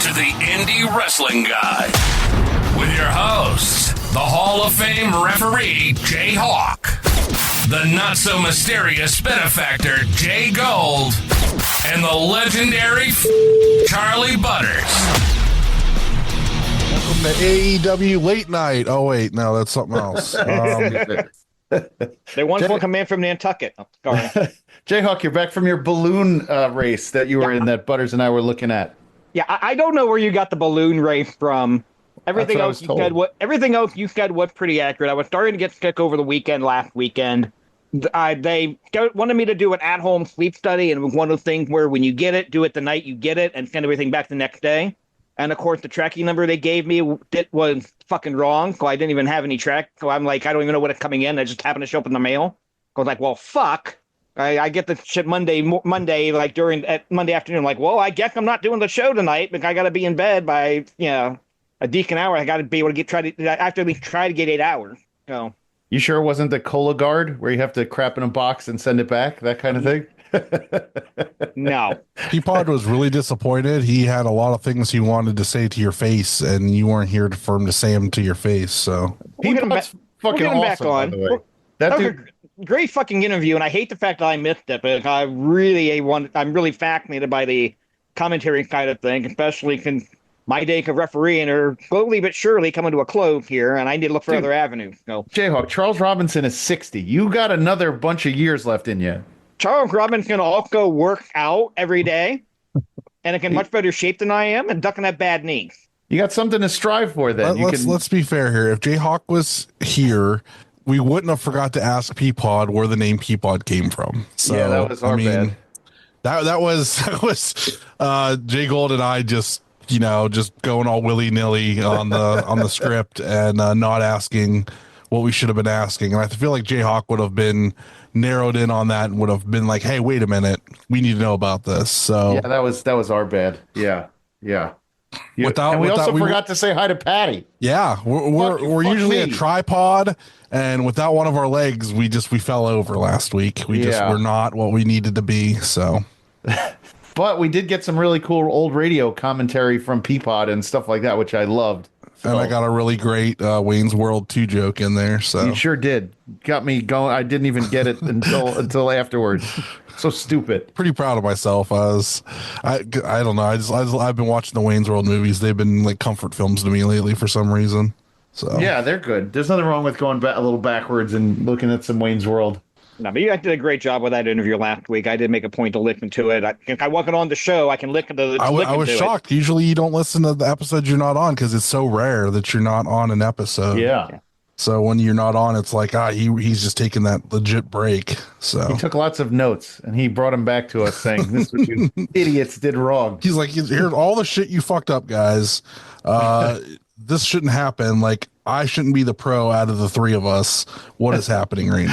to the Indie Wrestling Guy with your hosts, the Hall of Fame referee, JHawk, the not-so-mysterious benefactor, JGold, and the legendary Charly Butters. Welcome to AEW Late Night. Oh, wait, no, that's something else. They once will come in from Nantucket. Oh, sorry. JHawk, you're back from your balloon race that you were in that Butters and I were looking at. Yeah, I don't know where you got the balloon race from. Everything else you said was pretty accurate. I was starting to get sick over the weekend last weekend. They wanted me to do an at-home sleep study, and it was one of those things where when you get it, do it the night you get it, and send everything back the next day. And of course, the tracking number they gave me was fucking wrong, so I didn't even have any track. So I'm like, I don't even know when it's coming in. It just happened to show up in the mail. I was like, well, fuck. I get the shit Monday, like at Monday afternoon. Like, well, I guess I'm not doing the show tonight, but I got to be in bed by a decent hour. I got to be able to try to get 8 hours. So. You sure it wasn't the Cologuard where you have to crap in a box and send it back, that kind of thing? No. Peapod was really disappointed. He had a lot of things he wanted to say to your face, and you weren't here for him to say them to your face. So Peapod's fucking awesome, by the way. That dude. Great fucking interview, and I hate the fact that I missed it, but I'm really fascinated by the commentary side of things, especially since my days of refereeing are slowly but surely coming to a close here, and I need to look for other avenues. So, JHawk, Charles Robinson is 60. You got another bunch of years left in you. Charles Robinson can also work out every day, and in much better shape than I am, and ducking that bad knee. You got something to strive for then. Let's be fair here. If JHawk was here, we wouldn't have forgot to ask Peapod where the name Peapod came from. So, yeah, that was our bad. That was JGold and I just going all willy-nilly on the script and not asking what we should have been asking. And I feel like JHawk would have been narrowed in on that and would have been like, hey, wait a minute, we need to know about this. So yeah, that was our bad. Yeah. We forgot to say hi to Patty. Yeah, we're usually a tripod, and without one of our legs, we fell over last week. We're not what we needed to be. So, but we did get some really cool old radio commentary from Peapod and stuff like that, which I loved. So. And I got a really great Wayne's World 2 joke in there. So you sure did. Got me going. I didn't even get it until afterwards. So stupid. Pretty proud of myself. I don't know. I've been watching the Wayne's World movies. They've been like comfort films to me lately for some reason. So yeah, they're good. There's nothing wrong with going a little backwards and looking at some Wayne's World. No, but you guys did a great job with that interview last week. I did make a point to listen to it. If I wasn't on the show, I can listen to it. I was shocked. Usually you don't listen to the episodes you're not on because it's so rare that you're not on an episode. Yeah. So when you're not on, it's like, he's just taking that legit break. So he took lots of notes and he brought them back to us saying, this is what you idiots did wrong. He's like, here's all the shit you fucked up, guys. This shouldn't happen. Like, I shouldn't be the pro out of the three of us. What is happening right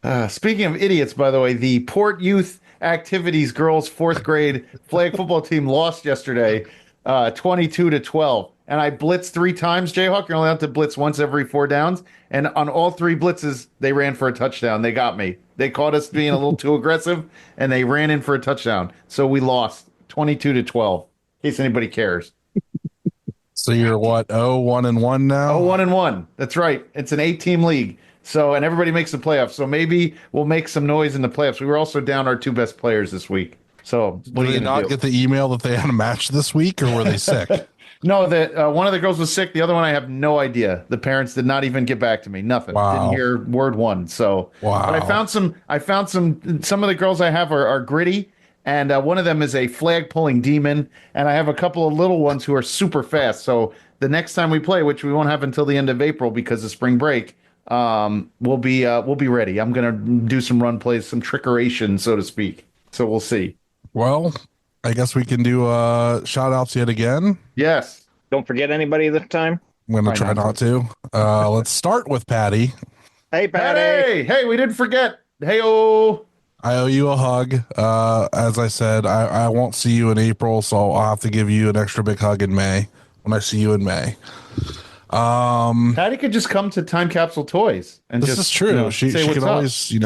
now? Speaking of idiots, by the way, the Port Youth Activities girls 4th grade flag football team lost yesterday, 22-12. And I blitzed 3 times, JHawk. You're only allowed to blitz once every 4 downs. And on all 3 blitzes, they ran for a touchdown. They got me. They caught us being a little too aggressive, and they ran in for a touchdown. So we lost 22-12, in case anybody cares. So you're what, 1-1 now? 1-1. That's right. It's an 8-team league. So, and everybody makes the playoffs. So maybe we'll make some noise in the playoffs. We were also down our 2 best players this week. So did they not get the email that they had a match this week, or were they sick? No, one of the girls was sick. The other one, I have no idea. The parents did not even get back to me. Nothing. Wow. Didn't hear word one. So, wow. But I found some of the girls I have are gritty, and one of them is a flag pulling demon, and I have a couple of little ones who are super fast. So the next time we play, which we won't have until the end of April because of spring break, we'll be ready. I'm gonna do some run plays, some trickeration, so to speak. So we'll see. Well, I guess we can do shout outs yet again. Yes. Don't forget anybody this time. I'm going to try not to. Let's start with Patty. Hey, Patty. Hey, we didn't forget. Hey-oh. I owe you a hug. As I said, I won't see you in April, so I'll have to give you an extra big hug in May when I see you in May. Patty could just come to Time Capsule Toys and this is true. She could always,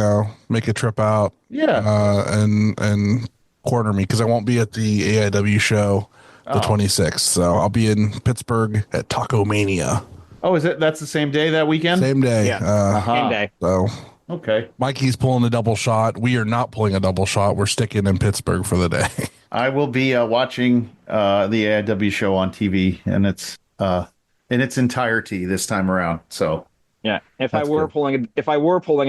make a trip out. Yeah. And corner me because I won't be at the AIW show the 26th. So I'll be in Pittsburgh at Taco Mania. Oh, that's the same day that weekend? Same day. Yeah. Same day. So okay. Mikey's pulling a double shot. We are not pulling a double shot. We're sticking in Pittsburgh for the day. I will be watching the AIW show on TV, and it's in its entirety this time around. So yeah, if I were pulling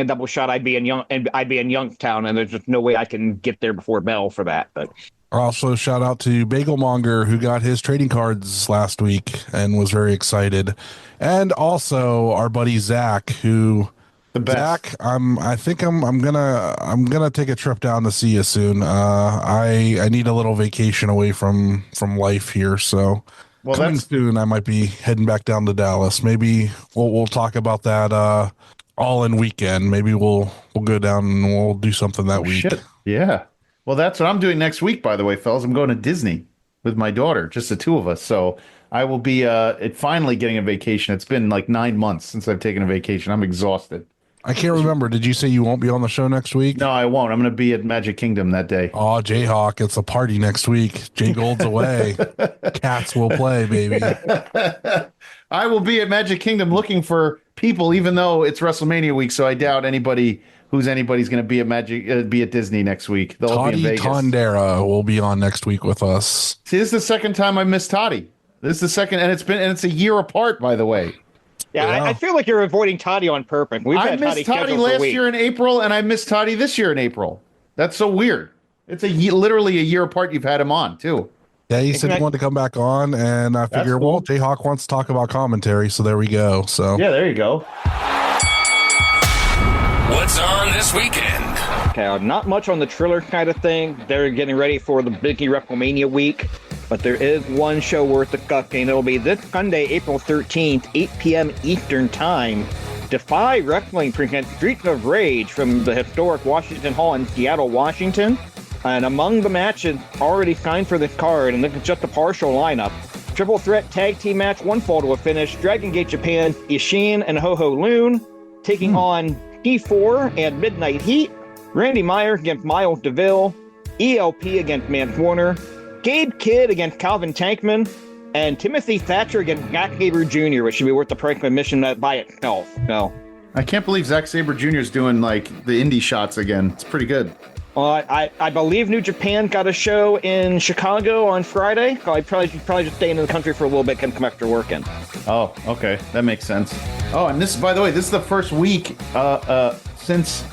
a double shot, I'd be in Youngstown, and there's just no way I can get there before Bell for that. But also, shout out to Bagelmonger, who got his trading cards last week and was very excited, and also our buddy Zach, who. The best. Zach, I think I'm gonna take a trip down to see you soon. I need a little vacation away from life here, so coming soon. I might be heading back down to Dallas. Maybe we'll talk about that all in weekend. Maybe we'll go down and we'll do something that week. Shit. Yeah. Well, that's what I'm doing next week, by the way, fellas. I'm going to Disney with my daughter, just the two of us. So I will be finally getting a vacation. It's been like 9 months since I've taken a vacation. I'm exhausted. I can't remember. Did you say you won't be on the show next week? No, I won't. I'm going to be at Magic Kingdom that day. Oh, JHawk, it's a party next week. JGold's away. Cats will play, baby. I will be at Magic Kingdom looking for people, even though it's WrestleMania week. So I doubt anybody's going to be at be at Disney next week. They'll be in Vegas. Tondera will be on next week with us. See, this is the second time I missed Toddy. This is the second, and it's a year apart, by the way. Yeah, I feel like you're avoiding Toddy on purpose. I missed Toddy last year in April, and I missed Toddy this year in April. That's so weird. It's literally a year apart you've had him on, too. Yeah, he said he wanted to come back on, and I figure, well, JHawk wants to talk about commentary, so there we go. So yeah, there you go. What's on this weekend? Okay, not much on the Triller kind of thing. They're getting ready for the big WrestleMania week. But there is one show worth discussing. It'll be this Sunday, April 13th, 8 p.m. Eastern Time. Defy Wrestling presents Streets of Rage from the historic Washington Hall in Seattle, Washington. And among the matches already signed for this card, and this is just a partial lineup, triple threat tag team match, one fall to a finish, Dragon Gate Japan, Ishin and Ho-Ho Loon, taking on T4 and Midnight Heat, Randy Myers against Miles DeVille, ELP against Mance Warner, Gabe Kidd against Calvin Tankman, and Timothy Thatcher against Zack Sabre Jr., which should be worth the price of admission by itself. So, I can't believe Zack Sabre Jr. is doing like the indie shots again. It's pretty good. I believe New Japan got a show in Chicago on Friday. So I probably just staying in the country for a little bit and come after work in. Oh, okay, that makes sense. Oh, and this, by the way, this is the first week since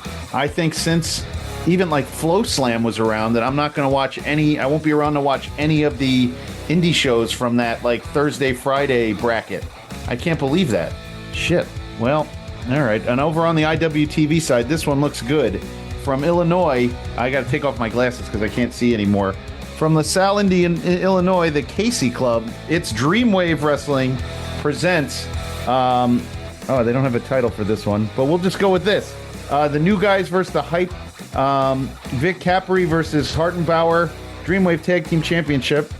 even like Flow Slam was around that I'm not going to watch I won't be around to watch any of the indie shows from that like Thursday, Friday bracket. I can't believe that. Shit. Well, all right. And over on the IWTV side, this one looks good. From Illinois, I got to take off my glasses because I can't see anymore. From LaSalle, in Illinois, the Casey Club, it's Dreamwave Wrestling presents, they don't have a title for this one, but we'll just go with this. The New Guys versus the Hype. Vic Capri versus Hartenbauer, Dreamwave Tag Team Championship.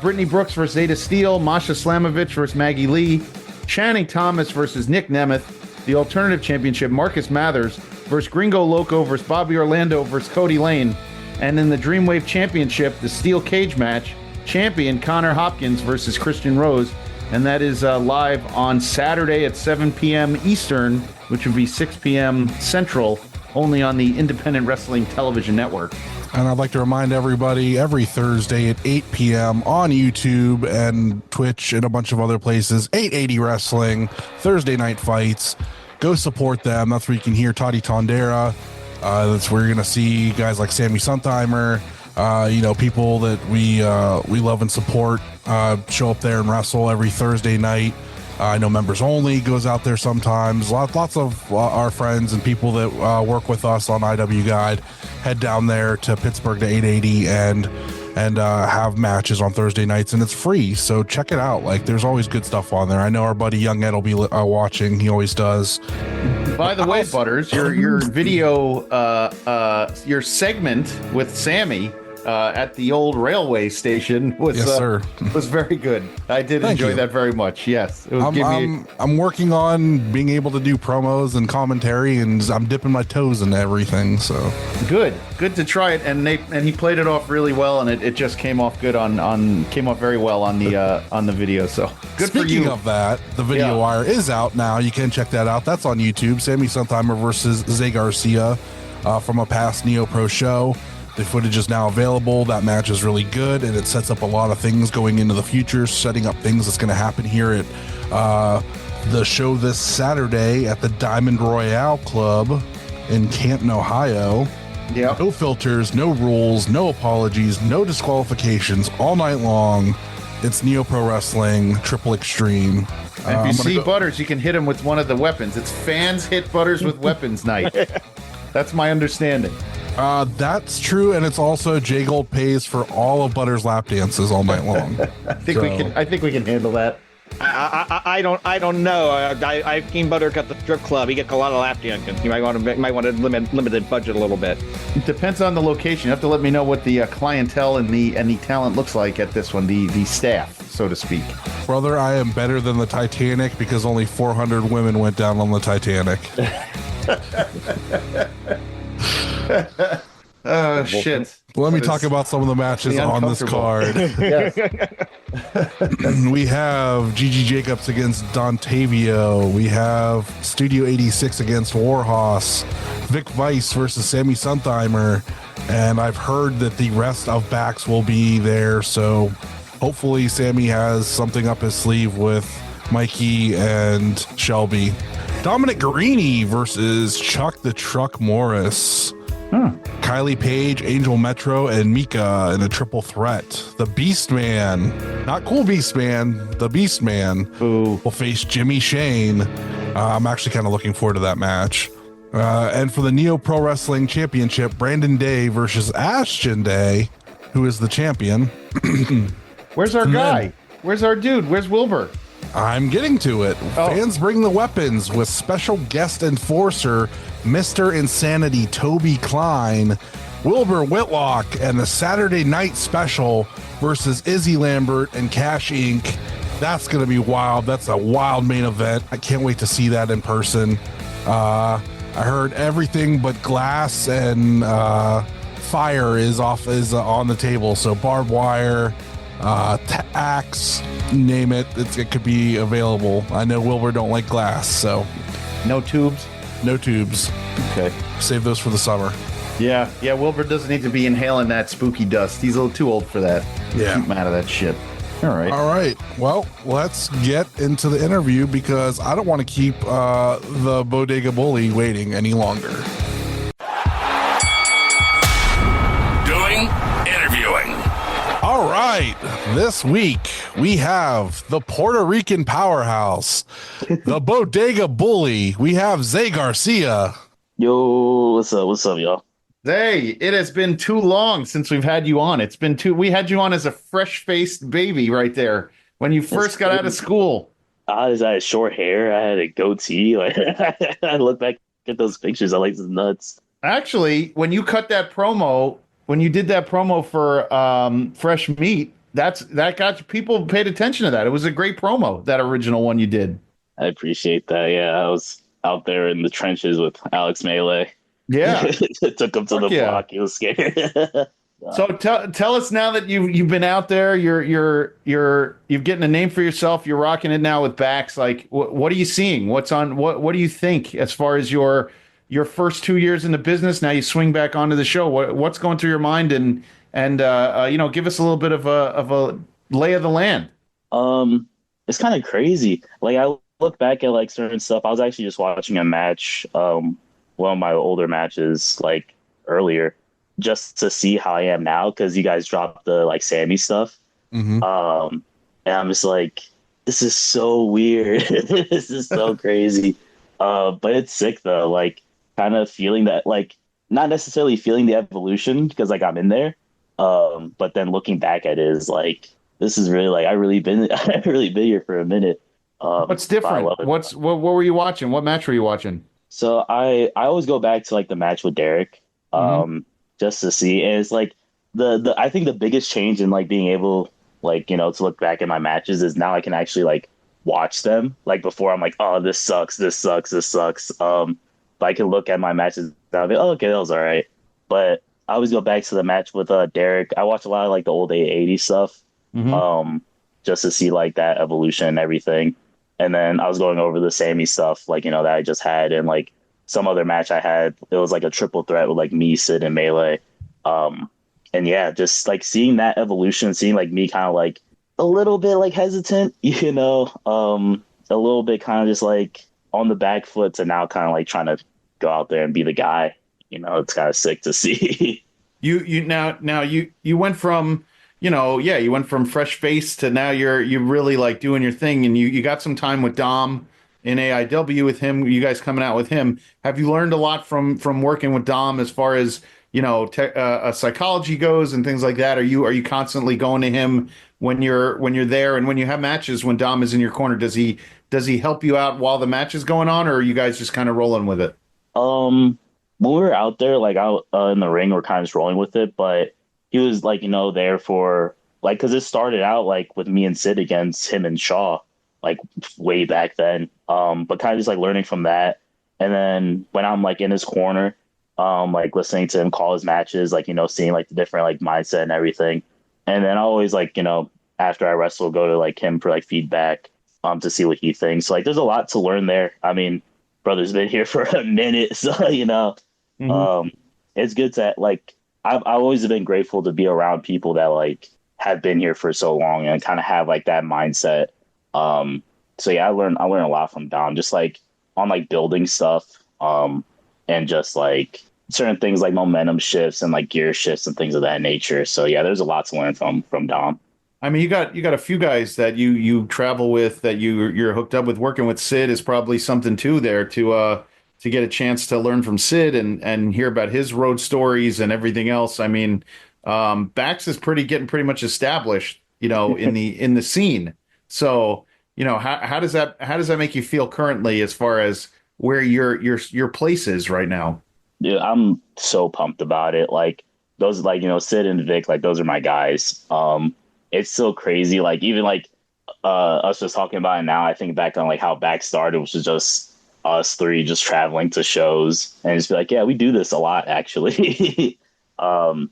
Brittany Brooks versus Zeta Steele. Masha Slamovich versus Maggie Lee. Channing Thomas versus Nick Nemeth. The Alternative Championship, Marcus Mathers versus Gringo Loco versus Bobby Orlando versus Cody Lane. And in the Dreamwave Championship, the Steel Cage match, champion Connor Hopkins versus Christian Rose. And that is live on Saturday at 7 p.m. Eastern, which would be 6 p.m. Central, only on the Independent Wrestling Television Network. And I'd like to remind everybody, every Thursday at 8 p.m. on YouTube and Twitch and a bunch of other places, 880 Wrestling, Thursday Night Fights. Go support them. That's where you can hear Toddy Tondera. That's where you're going to see guys like Sammy Suntheimer, people that we love and support show up there and wrestle every Thursday night. I know Members Only goes out there sometimes. Lots of our friends and people that work with us on IW Guide head down there to Pittsburgh to 880 and have matches on Thursday nights, and it's free. So check it out. Like, there's always good stuff on there. I know our buddy Young Ed will be watching. He always does. By the way, Butters, your video, your segment with Sammy at the old railway station was Yes, sir. was very good. I did Thank enjoy you. that very much. Yes, it was I'm working on being able to do promos and commentary, and I'm dipping my toes into everything. So good to try it. And he played it off really well, and it just came off good came off very well on the video. So good for you. Speaking of that, the video wire is out now. You can check that out. That's on YouTube. Sammy Suntheimer versus Xay Garcia from a past Neo Pro show. The footage is now available. That match is really good, and it sets up a lot of things going into the future, setting up things that's going to happen here at the show this Saturday at the Diamond Royale Club in Canton, Ohio. Yeah. No filters, no rules, no apologies, no disqualifications all night long. It's Neo Pro Wrestling, Triple Extreme. And if you see Butters, you can hit him with one of the weapons. It's fans hit Butters with weapons night. That's my understanding. That's true, and it's also JGold pays for all of Butters' lap dances all night long. I think we can handle that. I don't know. I've seen Butters at the strip club. He gets a lot of lap dances. You might want to limit the budget a little bit. It depends on the location. You have to let me know what the clientele and the talent looks like at this one, the staff, so to speak. Brother, I am better than the Titanic because only 400 women went down on the Titanic. Oh, shit. Let me talk about some of the matches on this card. Yes. We have Gigi Jacobs against Dontavio. We have Studio 86 against Warhorse. Vic Weiss versus Sammy Suntheimer. And I've heard that the rest of backs will be there. So hopefully Sammy has something up his sleeve with Mikey and Shelby. Dominic Guarini versus Chuck the Truck Morris. Kylie Page, Angel Metro, and Mika in a triple threat. The Beast Man, not Cool Beast Man, the Beast Man will face Jimmy Shane. I'm actually kind of looking forward to that match. And for the Neo Pro Wrestling Championship, Brandon Day versus Ashton Day, who is the champion. Where's our guy? Where's our dude? Where's Wilbur? I'm getting to it. Fans bring the weapons with special guest enforcer Mr. Insanity Toby Klein, Wilbur Whitlock, and the Saturday Night Special versus Izzy Lambert and Cash Inc. That's going to be wild. That's a wild main event. I can't wait to see that in person. I heard everything but glass and fire is on the table. So barbed wire, axe, name it. It could be available. I know Wilbur don't like glass, so no tubes. No tubes. Okay. Save those for the summer. Yeah. Wilbur doesn't need to be inhaling that spooky dust. He's a little too old for that. Yeah. Keep him out of that shit. All right. Well, let's get into the interview because I don't want to keep the Bodega Bully waiting any longer. Interviewing. All right. This week we have the Puerto Rican powerhouse, the Bodega Bully. We have Xay Garcia. Yo, what's up, y'all? Hey, it has been too long since we've had you on. We had you on as a fresh-faced baby right there when you first got out of school. I had short hair. I had a goatee. Like I look back at those pictures. I like this nuts. Actually, when you cut that promo, when you did that promo for Fresh Meat, that got people paid attention to that. It was a great promo, that original one you did. I appreciate that. Yeah, I was out there in the trenches with Alex Melee. Yeah, it took him to the block. He was scared. So tell us now that you've been out there, you're getting a name for yourself. You're rocking it now with backs. Like, what are you seeing? What do you think as far as your first 2 years in the business? Now you swing back onto the show. What's going through your mind? And give us a little bit of a lay of the land. It's kind of crazy. Like I look back at like certain stuff. I was actually just watching a match, one of my older matches, like earlier, just to see how I am now because you guys dropped the like Sammy stuff. Mm-hmm. And I'm just like, this is so weird. This is so crazy. But it's sick though. Like kind of feeling that, like not necessarily feeling the evolution because like I'm in there. But then looking back at it is like, this is really like, I've really been here for a minute. What's different? What were you watching? What match were you watching? So I always go back to like the match with Derek, just to see. And it's like the I think the biggest change in like being able like to look back at my matches is now I can actually like watch them. Like before, I'm like, oh, this sucks, this sucks, this sucks. But I can look at my matches and I'll be, oh, okay, that was all right. But I always go back to the match with Derek. I watch a lot of like the old 80 stuff, just to see like that evolution and everything. And then I was going over the Sammy stuff, like that I just had, and like some other match I had. It was like a triple threat with like me, Sid, and Melee. And yeah, just like seeing that evolution, seeing like me kind of like a little bit like hesitant, a little bit kind of just like on the back foot to now kind of like trying to go out there and be the guy. It's kind of sick to see. You went from you went from fresh face to now you're really like doing your thing, and you got some time with Dom in AIW with him. You guys coming out with him. Have you learned a lot from working with Dom as far as psychology goes and things like that? Are you constantly going to him when you're there, and when you have matches when Dom is in your corner? Does he help you out while the match is going on, or are you guys just kind of rolling with it? When we were out there, like out in the ring, we're kind of just rolling with it. But he was like, there for like, because it started out like with me and Sid against him and Shaw, like way back then. But kind of just like learning from that. And then when I'm like in his corner, like listening to him call his matches, like, seeing like the different like mindset and everything. And then I always like, after I wrestle, go to like him for like feedback, to see what he thinks. Like there's a lot to learn there. I mean, brother's been here for a minute, so, it's good to like, I've always been grateful to be around people that like have been here for so long and kind of have like that mindset. So yeah, I learned a lot from Dom, just like on like building stuff, and just like certain things like momentum shifts and like gear shifts and things of that nature. So yeah, there's a lot to learn from Dom. I mean, you got a few guys that you travel with, that you're hooked up with. Working with Sid is probably something too there to get a chance to learn from Sid and hear about his road stories and everything else. I mean, Bax is getting pretty much established, in the scene. So, how does that make you feel currently as far as where your place is right now? Dude, I'm so pumped about it. Like those, like, Sid and Vic, like those are my guys. It's so crazy. Like even like us just talking about it now, I think back on like how Back started, which was just us three just traveling to shows and just be like, yeah, we do this a lot actually. And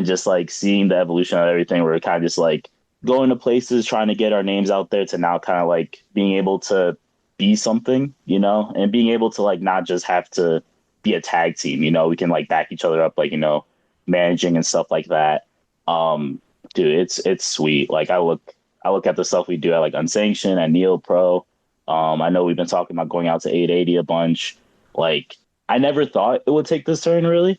just like seeing the evolution of everything, we're kind of just like going to places, trying to get our names out there, to now kind of like being able to be something, and being able to like not just have to be a tag team, we can like back each other up, like, managing and stuff like that. Dude, it's sweet. Like I look at the stuff we do at like Unsanctioned and Neo Pro. I know we've been talking about going out to 880 a bunch. Like I never thought it would take this turn really.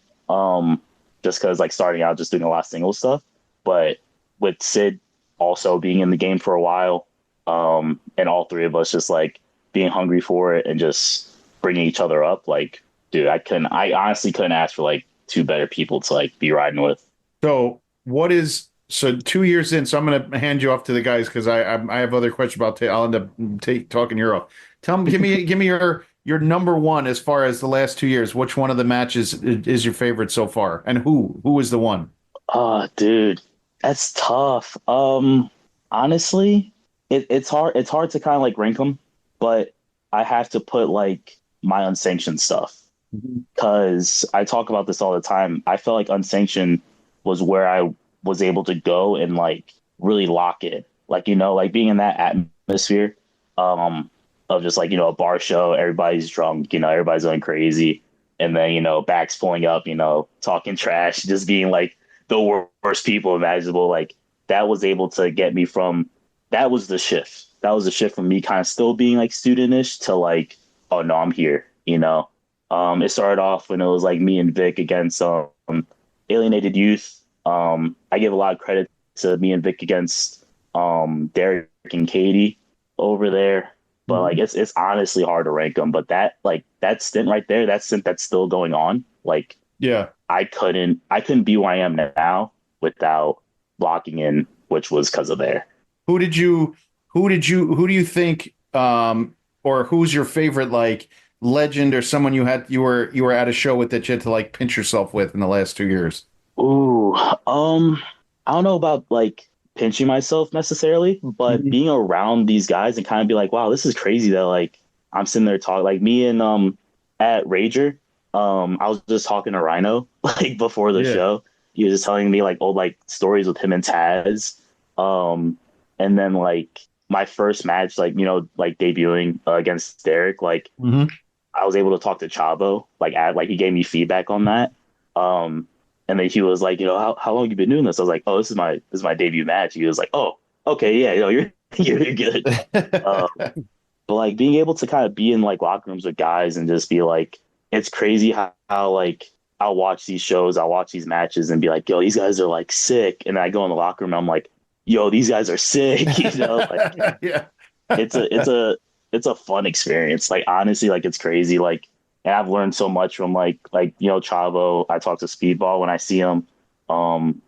Just because like starting out just doing a lot of single stuff, but with Sid also being in the game for a while, and all three of us just like being hungry for it and just bringing each other up, like, dude, I honestly couldn't ask for like two better people to like be riding with. So 2 years in, so I'm going to hand you off to the guys because I have other questions about. I'll end up talking your off. Tell me, give me your number one as far as the last 2 years. Which one of the matches is your favorite so far, and who is the one? Dude, that's tough. Honestly, it's hard. It's hard to kind of like rank them, but I have to put like my Unsanctioned stuff because I talk about this all the time. I felt like Unsanctioned was where I was able to go and like really lock it, like, like being in that atmosphere of just like, a bar show, everybody's drunk, everybody's going crazy, and then Backs pulling up, talking trash, just being like the worst people imaginable. Like that was able to get me from, that was the shift from me kind of still being like studentish to like, oh no, I'm here. It started off when it was like me and Vic against Alienated Youth. I give a lot of credit to me and Vic against Derek and Katie over there, but like it's honestly hard to rank them. But that stint right there, that stint that's still going on, like, yeah, I couldn't be where I am now without locking in, which was because of there. Who do you think, or who's your favorite like legend or someone you were at a show with that you had to like pinch yourself with in the last 2 years? Ooh, I don't know about like pinching myself necessarily, but being around these guys and kind of be like, wow, this is crazy that like I'm sitting there talking like me and at Rager, I was just talking to Rhino like before the show. He was just telling me like old like stories with him and Taz. And then like my first match, like, you know, like debuting against Derek, like I was able to talk to Chavo, like he gave me feedback on that. And then he was like, you know, how long you been doing this? I was like, oh, this is my debut match. He was like, oh, okay, yeah, you know, you're good. But like being able to kind of be in like locker rooms with guys and just be like, it's crazy how like I'll watch these shows, I'll watch these matches and be like, yo, these guys are like sick. And then I go in the locker room and I'm like, yo, these guys are sick. You know, like Yeah. it's a fun experience. Like honestly, like it's crazy. Like, and I've learned so much from like you know, Chavo. I talk to Speedball when I see him, and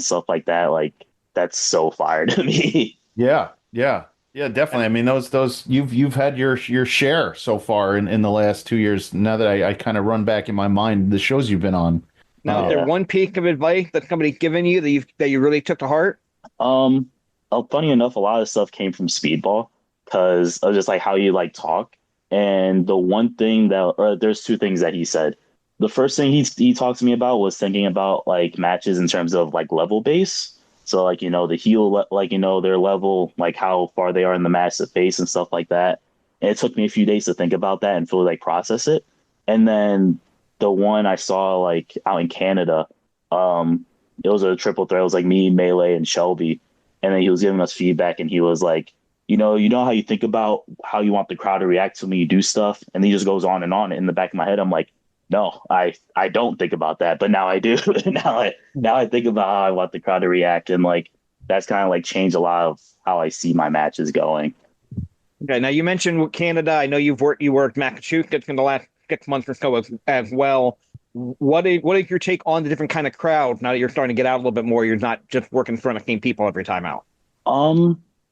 stuff like that. Like that's so fire to me. Yeah, yeah, yeah, definitely. I mean, those you've had your share so far in the last 2 years. Now that I kind of run back in my mind the shows you've been on. Now, is there one piece of advice that somebody's given you that you really took to heart? Funny enough, a lot of stuff came from Speedball because of just like how you like talk. And the one thing there's two things that he said. The first thing he talked to me about was thinking about like matches in terms of like level base. So like, you know, the heel, like, you know, their level, like how far they are in the match, the face and stuff like that. And it took me a few days to think about that and fully like process it. And then the one I saw like out in Canada, it was a triple threat. It was like me, Melee, and Shelby. And then he was giving us feedback and he was like, you know how you think about how you want the crowd to react to when you do stuff, and he just goes on and on. In the back of my head, I'm like, no, I don't think about that, but now I do. now I think about how I want the crowd to react, and like that's kind of like changed a lot of how I see my matches going. Okay, now you mentioned Canada. I know you worked Massachusetts in the last 6 months or so as well. What is your take on the different kind of crowd now that you're starting to get out a little bit more? You're not just working in front of 15 people every time out.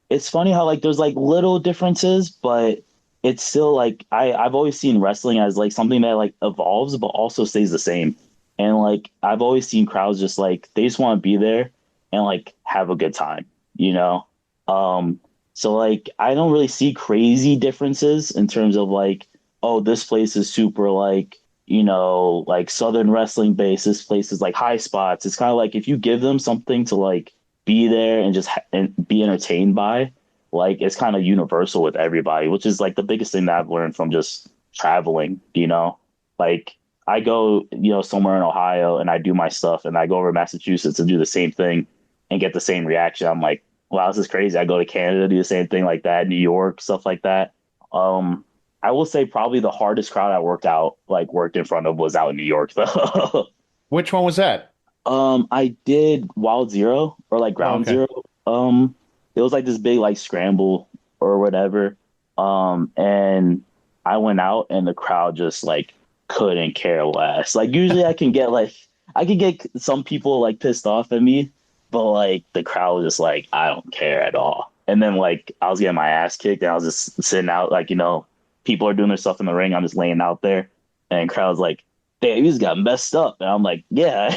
It's funny how like there's like little differences, but it's still like I've always seen wrestling as like something that like evolves but also stays the same. And like I've always seen crowds just like they just want to be there and like have a good time, you know? So like I don't really see crazy differences in terms of like, oh, this place is super like, you know, like Southern wrestling base, this place is like high spots. It's kind of like if you give them something to like be there and just and be entertained by, like it's kind of universal with everybody, which is like the biggest thing that I've learned from just traveling, you know. Like I go, you know, somewhere in Ohio and I do my stuff, and I go over to Massachusetts and do the same thing and get the same reaction. I'm like, wow, this is crazy. I go to Canada, do the same thing like that, New York, stuff like that. I will say probably the hardest crowd I worked in front of was out in New York though. Which one was that? I did Wild Zero or like Ground Zero. It was like this big like scramble or whatever. And I went out and the crowd just like couldn't care less. Like usually I can get some people like pissed off at me, but like the crowd was just like, I don't care at all. And then like I was getting my ass kicked and I was just sitting out, like, you know, people are doing their stuff in the ring. I'm just laying out there and crowd's like, damn, you just got messed up. And I'm like, yeah,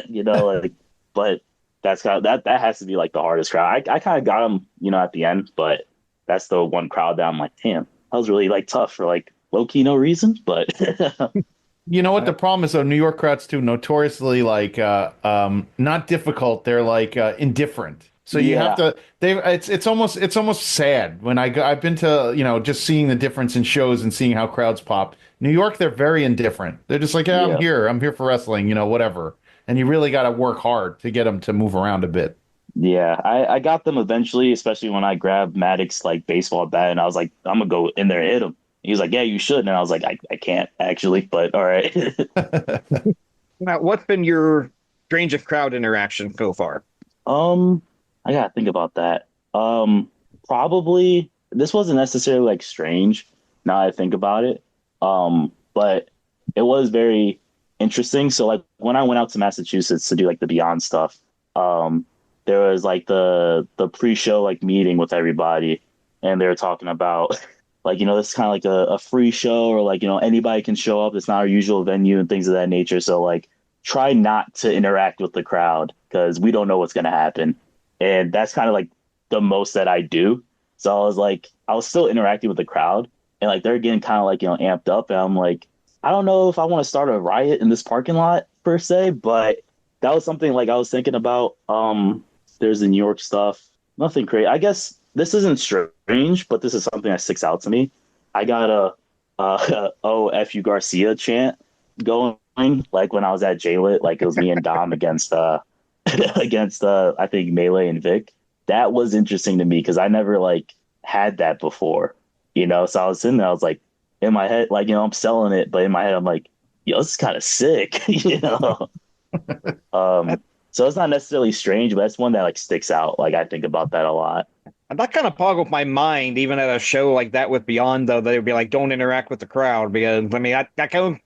you know, like, but that's kind of, that has to be like the hardest crowd. I kind of got them, you know, at the end, but that's the one crowd that I'm like, damn, that was really like tough for like low key no reason. But you know what the problem is though? New York crowds too notoriously like not difficult. They're like indifferent. So you have to. It's almost sad when I've been to, you know, just seeing the difference in shows and seeing how crowds pop. New York, they're very indifferent. They're just like, yeah, I'm here for wrestling, you know, whatever. And you really got to work hard to get them to move around a bit. Yeah, I got them eventually, especially when I grabbed Maddox's like baseball bat and I was like, I'm gonna go in there and hit him. He was like, yeah, you should. And I was like, I can't actually, but all right. Now, what's been your strangest crowd interaction so far? I gotta think about that. Probably this wasn't necessarily like strange now I think about it. But it was very interesting. So like when I went out to Massachusetts to do like the Beyond stuff, there was like the pre-show like meeting with everybody, and they were talking about like, you know, this is kind of like a free show, or like, you know, anybody can show up. It's not our usual venue and things of that nature. So like try not to interact with the crowd because we don't know what's going to happen. And that's kind of like the most that I do. So I was still interacting with the crowd, and like they're getting kind of like, amped up. And I'm like, I don't know if I want to start a riot in this parking lot per se, but that was something like I was thinking about. There's the New York stuff, nothing crazy. I guess this isn't strange, but this is something that sticks out to me. I got oh, F you Garcia chant going like when I was at JLit, like it was me and Dom against against I think Melee and Vic. That was interesting to me because I never like had that before, So I was sitting there, I was like in my head, like, I'm selling it, but in my head I'm like, yo, this is kind of sick, So it's not necessarily strange, but it's one that like sticks out. Like I think about that a lot. And that kind of boggled my mind, even at a show like that with Beyond, though, they'd be like, don't interact with the crowd, because, I mean, that goes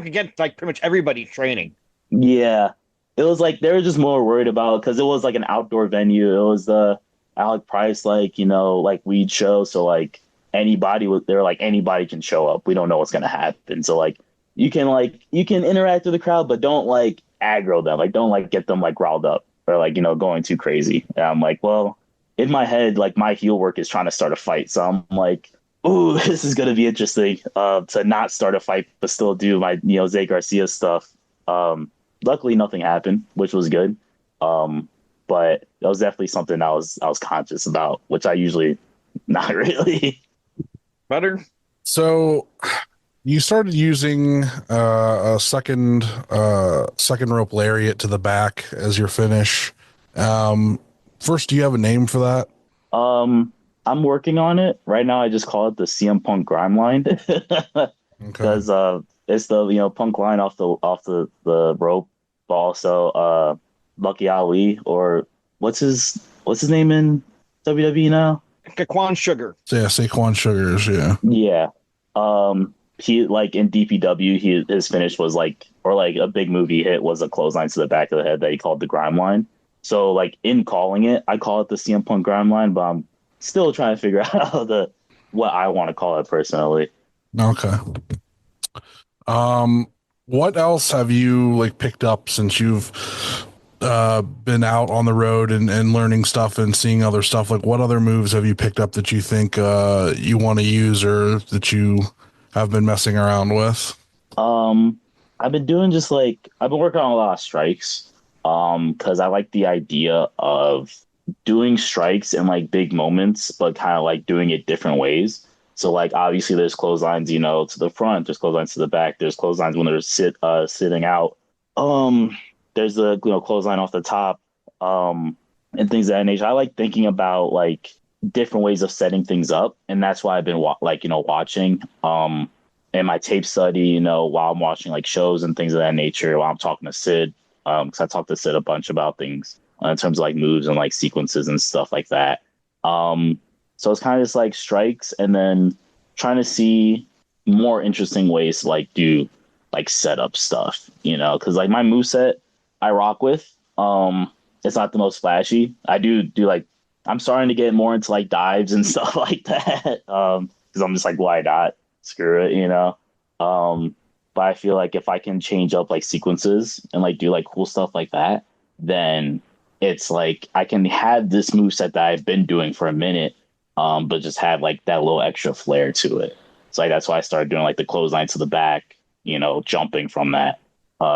against, like, pretty much everybody's training. Yeah. It was like, they were just more worried about, because it was like an outdoor venue. It was the Alec Price, like, like weed show. So, like, they're like, anybody can show up. We don't know what's going to happen. So, like, you can interact with the crowd, but don't, like, aggro them. Like, don't, like, get them, like, riled up or, like, going too crazy. And I'm like, well, in my head, like my heel work is trying to start a fight. So I'm like, ooh, this is going to be interesting to not start a fight, but still do my, Xay Garcia stuff. Luckily nothing happened, which was good. But that was definitely something I was conscious about, which I usually not really. Butter. So you started using a second rope lariat to the back as your finish. First, do you have a name for that? I'm working on it right now. I just call it the CM Punk grime line because it's the Punk line off the rope, but also Lucky Ali, or what's his name in WWE now? Saquon Sugar. Yeah, Saquon Sugars. Yeah. Yeah. He like in DPW, his finish was like, or like a big movie hit was a clothesline to the back of the head that he called the grime line. So, like, in calling it, I call it the CM Punk grime line, but I'm still trying to figure out what I want to call it personally. Okay. What else have you, like, picked up since you've been out on the road and learning stuff and seeing other stuff? Like, what other moves have you picked up that you think you want to use or that you have been messing around with? I've been doing I've been working on a lot of strikes. Because I like the idea of doing strikes in like big moments, but kind of like doing it different ways. So like obviously there's clotheslines, to the front, there's clotheslines to the back, there's clotheslines when they're sitting out. There's the clothesline off the top, and things of that nature. I like thinking about like different ways of setting things up, and that's why I've been watching in my tape study, while I'm watching like shows and things of that nature, while I'm talking to Sid. Because I talked to Sid a bunch about things in terms of like moves and like sequences and stuff like that. So it's kind of just like strikes and then trying to see more interesting ways to like do like setup stuff, because like my moveset I rock with, it's not the most flashy. I do like, I'm starting to get more into like dives and stuff like that. Because I'm just like, why not? Screw it, But I feel like if I can change up like sequences and like do like cool stuff like that, then it's like I can have this moveset that I've been doing for a minute, but just have like that little extra flair to it. So like that's why I started doing like the clothesline to the back, jumping from that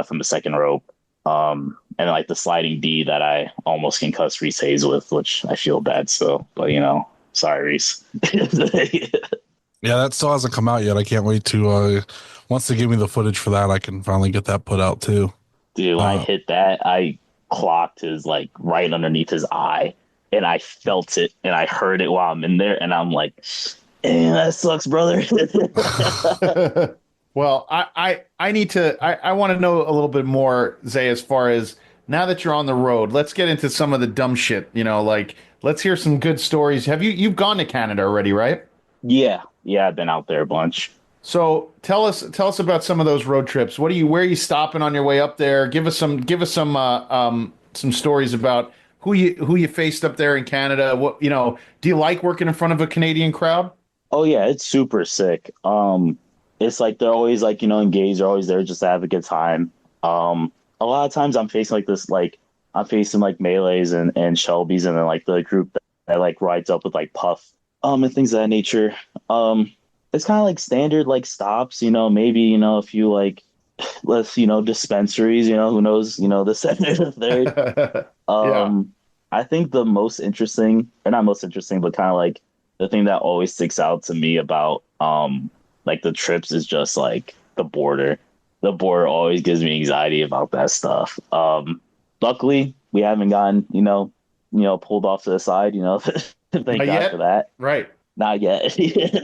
from the second rope, and like the sliding D that I almost concussed Reese Hayes with, which I feel bad still, but sorry Reese. Yeah, that still hasn't come out yet. I can't wait to once they give me the footage for that, I can finally get that put out too. Dude, when I hit that, I clocked his like right underneath his eye, and I felt it, and I heard it while I'm in there, and I'm like, that sucks, brother. Well, I need to I want to know a little bit more, Xay, as far as now that you're on the road. Let's get into some of the dumb shit. Like let's hear some good stories. You've gone to Canada already, right? Yeah, I've been out there a bunch. So tell us about some of those road trips. Where are you stopping on your way up there? Give us some stories about who you faced up there in Canada. What do you like working in front of a Canadian crowd? Oh yeah, it's super sick. It's like they're always like engaged. They're always there just to have a good time. A a lot of times I'm facing like this, like I'm facing like melees and Shelby's, and then like the group that like rides up with like Puff, and things of that nature. It's kind of like standard like stops, maybe a few like less dispensaries, who knows, the second or the third. Yeah. I think the most interesting, or not most interesting, but kind of like the thing that always sticks out to me about like the trips is just like the border. The border always gives me anxiety about that stuff. Luckily, we haven't gotten pulled off to the side. Thank Not God yet? for that. Right. Not yet.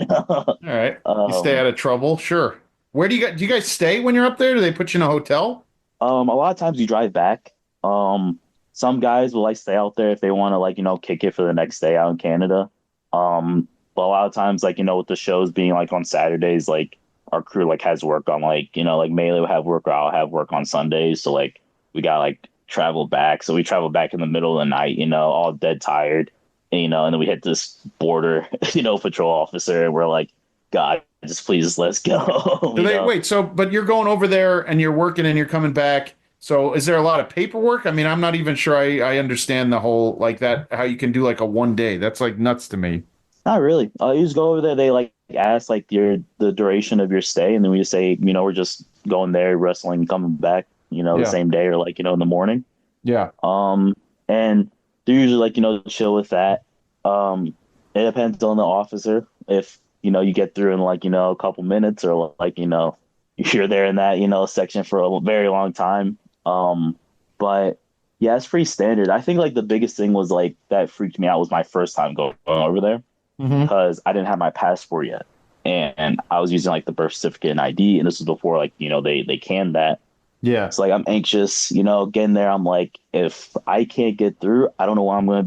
All right. You stay out of trouble. Sure. Where do you guys stay when you're up there? Do they put you in a hotel? A lot of times you drive back. Some guys will like stay out there if they want to like kick it for the next day out in Canada. But a lot of times like with the shows being like on Saturdays, like our crew like has work on like like Melee will have work, or I'll have work on Sundays, so like we got like travel back. So we travel back in the middle of the night, all dead tired, and then we hit this border patrol officer, and we're like, God, just please let's go. Do they wait? So, but you're going over there and you're working and you're coming back. So, is there a lot of paperwork? I mean, I'm not even sure I understand the whole like that. How you can do like a 1 day? That's like nuts to me. Not really. You just go over there. They like ask like the duration of your stay, and then we just say, we're just going there, wrestling, coming back, the same day, or like in the morning. Yeah. And they're usually like chill with that. It depends on the officer. If you get through in like a couple minutes, or like you're there in that section for a very long time. But yeah, it's pretty standard. I think like the biggest thing was like that freaked me out was my first time going over there, because I didn't have my passport yet, and I was using like the birth certificate and ID, and this was before like they canned that. Yeah. It's like I'm anxious, getting there. I'm like, if I can't get through, I don't know what I'm gonna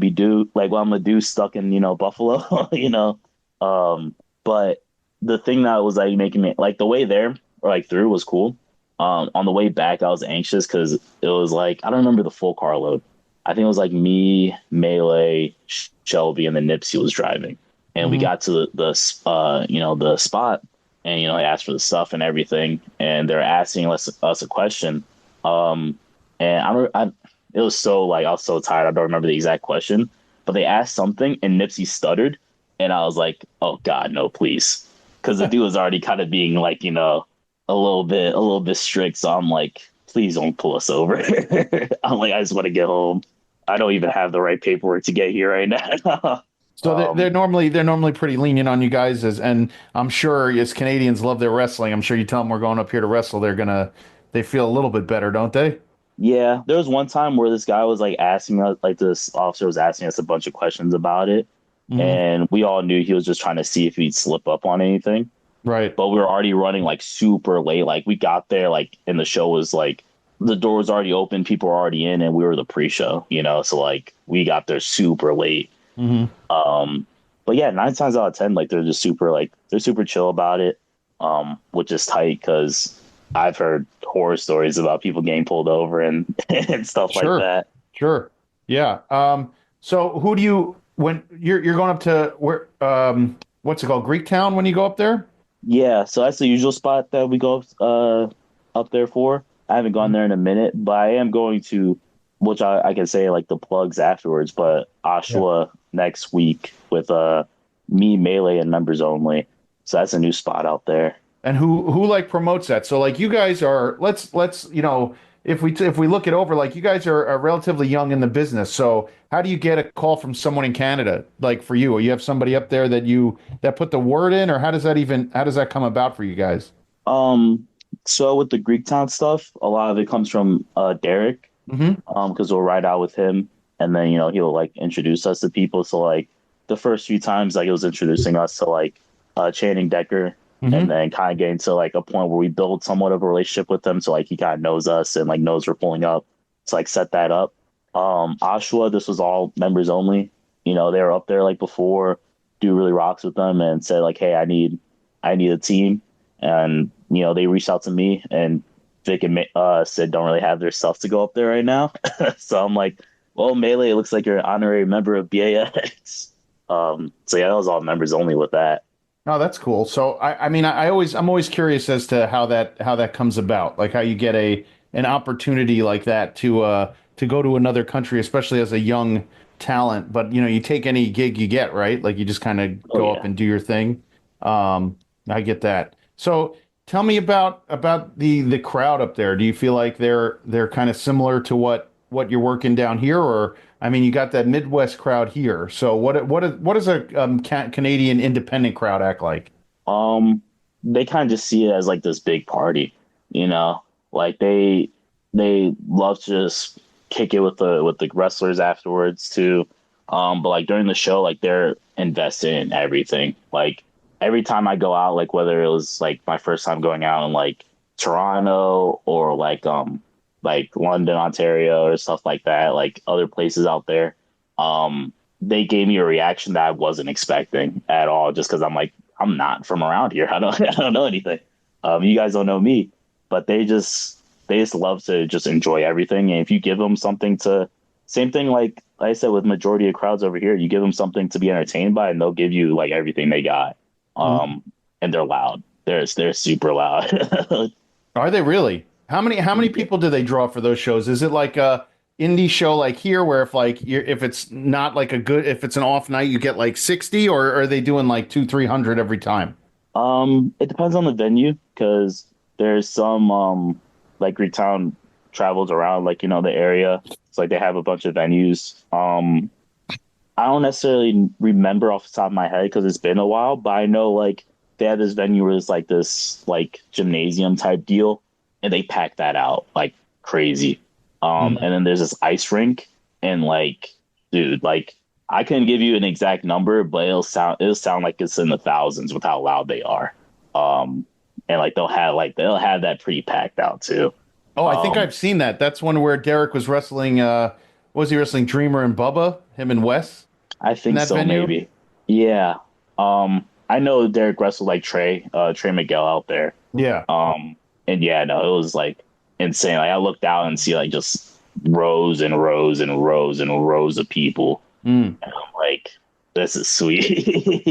do stuck in Buffalo, But the thing that was like making me like the way there or like through was cool. On the way back, I was anxious because it was like I don't remember the full carload. I think it was like me, Melee, Shelby, and then Nipsey was driving, and we got to the spot, and I asked for the stuff and everything, and they're asking us a question, and it was so like I was so tired, I don't remember the exact question, but they asked something and Nipsey stuttered, and I was like, oh God, no, please, because the dude was already kind of being like a little bit strict, so I'm like, please don't pull us over. I'm like, I just want to get home. I don't even have the right paperwork to get here right now. So they're normally pretty lenient on you guys, and I'm sure as Canadians love their wrestling. I'm sure you tell them we're going up here to wrestle, they feel a little bit better, don't they? Yeah, there was one time where this guy was like asking us, like this officer was asking us a bunch of questions about it, and we all knew he was just trying to see if he'd slip up on anything. Right. But we were already running like super late. Like we got there like, and the show was like the door was already open, people were already in, and we were the pre-show. So like we got there super late. But yeah, 9 times out of 10, like they're super chill about it, which is tight because I've heard horror stories about people getting pulled over and and stuff like that. Sure. Yeah. So who do you when you're going up to where what's it called, Greektown, when you go up there? Yeah, so that's the usual spot that we go up there for. I haven't gone there in a minute, but I am going to, which I can say like the plugs afterwards, but Oshawa next week with me, Melee, and members only. So that's a new spot out there. And who like promotes that? So like you guys are let's if we look it over, like you guys are relatively young in the business. So how do you get a call from someone in Canada like for you? Or you have somebody up there that put the word in, or how does that come about for you guys? So with the Greektown stuff, a lot of it comes from Derek. Because we'll ride out with him, and then he'll like introduce us to people. So like the first few times, like it was introducing us to like Channing Decker. And then kind of getting to like a point where we build somewhat of a relationship with them. So like he kind of knows us and like knows we're pulling up to like set that up. Oshawa, this was all members only. They were up there like before, do really rocks with them and said like, hey, I need a team. And, they reached out to me, and Vic and Sid don't really have their stuff to go up there right now. So I'm like, well, Melee, it looks like you're an honorary member of BAX. So yeah, that was all members only with that. Oh, that's cool. So I'm always curious as to how that comes about, like how you get an opportunity like that to go to another country, especially as a young talent. But you take any gig you get, right? Like you just kind of go up and do your thing. I get that. So tell me about the crowd up there. Do you feel like they're kind of similar to what you're working down here, or I mean, you got that Midwest crowd here. So what does a Canadian independent crowd act like? They kind of just see it as like this big party, like they love to just kick it with the wrestlers afterwards too. But like during the show, like they're invested in everything. Like every time I go out, like whether it was like my first time going out in like Toronto or like London, Ontario or stuff like that, like other places out there, they gave me a reaction that I wasn't expecting at all, just because I'm not from around here. I don't know anything. You guys don't know me, but they just love to just enjoy everything. And if you give them something to, same thing like I said with majority of crowds over here, you give them something to be entertained by, and they'll give you like everything they got. And they're loud. They're super loud. Are they really? How many people do they draw for those shows? Is it like a indie show like here, where if it's not like if it's an off night, you get like 60, or are they doing like 200-300 every time? It depends on the venue, because there's some like Greektown travels around like the area. It's like they have a bunch of venues. I don't necessarily remember off the top of my head because it's been a while, but I know like they have this venue where it's like this like gymnasium type deal, and they pack that out like crazy. And then there's this ice rink, and like, dude, like I couldn't give you an exact number, but it'll sound like it's in the thousands with how loud they are. And like they'll have that pretty packed out too. Oh, I think I've seen that. That's one where Derek was wrestling. Was he wrestling Dreamer and Bubba? Him and Wes? I think so, venue? Maybe. Yeah. I know Derek wrestled like Trey Miguel out there. Yeah. And yeah, no, it was like insane. Like I looked out and see like just rows and rows and rows and rows of people. And I'm like, this is sweet,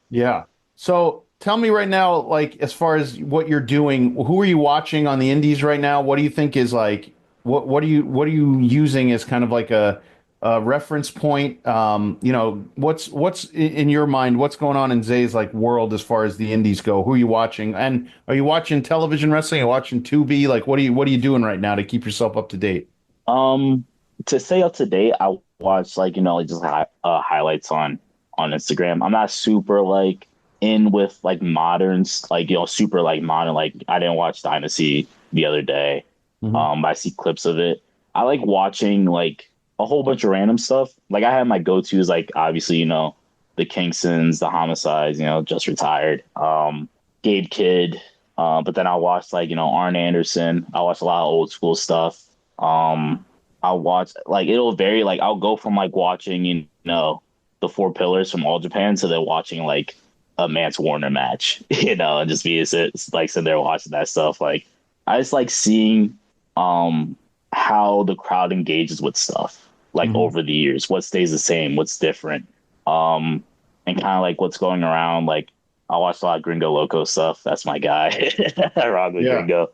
Yeah. So tell me right now, like as far as what you're doing, who are you watching on the indies right now? What do you think is like what are you using as kind of like a reference point? What's in your mind? What's going on in Xay's like world as far as the indies go? Who are you watching? And are you watching television wrestling? Are you watching Tubi? Like, what are you doing right now to keep yourself up to date? To stay up to date, I watch like just highlights on Instagram. I'm not super like in with like moderns, like super like modern. Like I didn't watch Dynasty the other day. But I see clips of it. I like watching like a whole bunch of random stuff. Like I have my go-tos, like obviously, the Kingstons, the Homicides, just retired. Gabe Kidd. But then I'll watch like, Arn Anderson. I watch a lot of old school stuff. I'll watch like it'll vary. Like I'll go from like watching, the Four Pillars from All Japan to then watching like a Mance Warner match, and just be like sitting there watching that stuff. Like I just like seeing how the crowd engages with stuff like over the years, what stays the same, what's different, and kind of like what's going around. Like I watch a lot of Gringo Loco stuff. That's my guy. Rob with Gringo.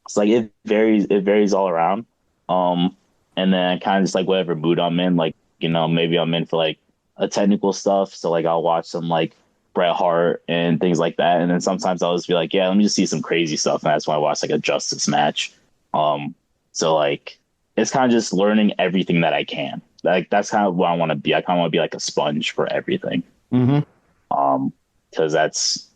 It's like it varies all around. And then kind of just like whatever mood I'm in, like, maybe I'm in for like a technical stuff. So like I'll watch some like Bret Hart and things like that. And then sometimes I'll just be like, yeah, let me just see some crazy stuff. And that's when I watch like a Justice match. So like it's kind of just learning everything that I can. Like that's kind of what I want to be. I kind of want to be like a sponge for everything. Because that's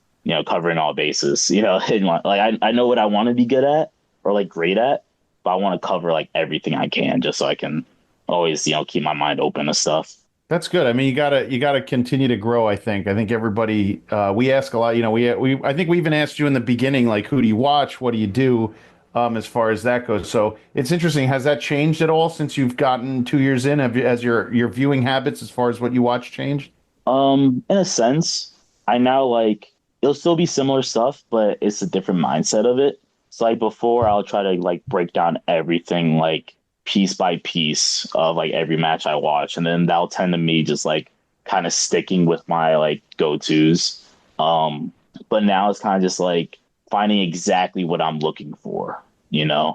covering all bases. And like I know what I want to be good at or like great at, but I want to cover like everything I can just so I can always keep my mind open to stuff. That's good. I mean, you gotta continue to grow. I think everybody, we ask a lot, I think we even asked you in the beginning, like, who do you watch? What do you do? As far as that goes. So it's interesting. Has that changed at all since you've gotten 2 years in? Has your viewing habits as far as what you watch changed? In a sense, I now like, it'll still be similar stuff, but it's a different mindset of it. So like before I'll try to like break down everything like piece by piece of like every match I watch. And then that'll tend to me just like kind of sticking with my like go-tos. But now it's kind of just like finding exactly what I'm looking for,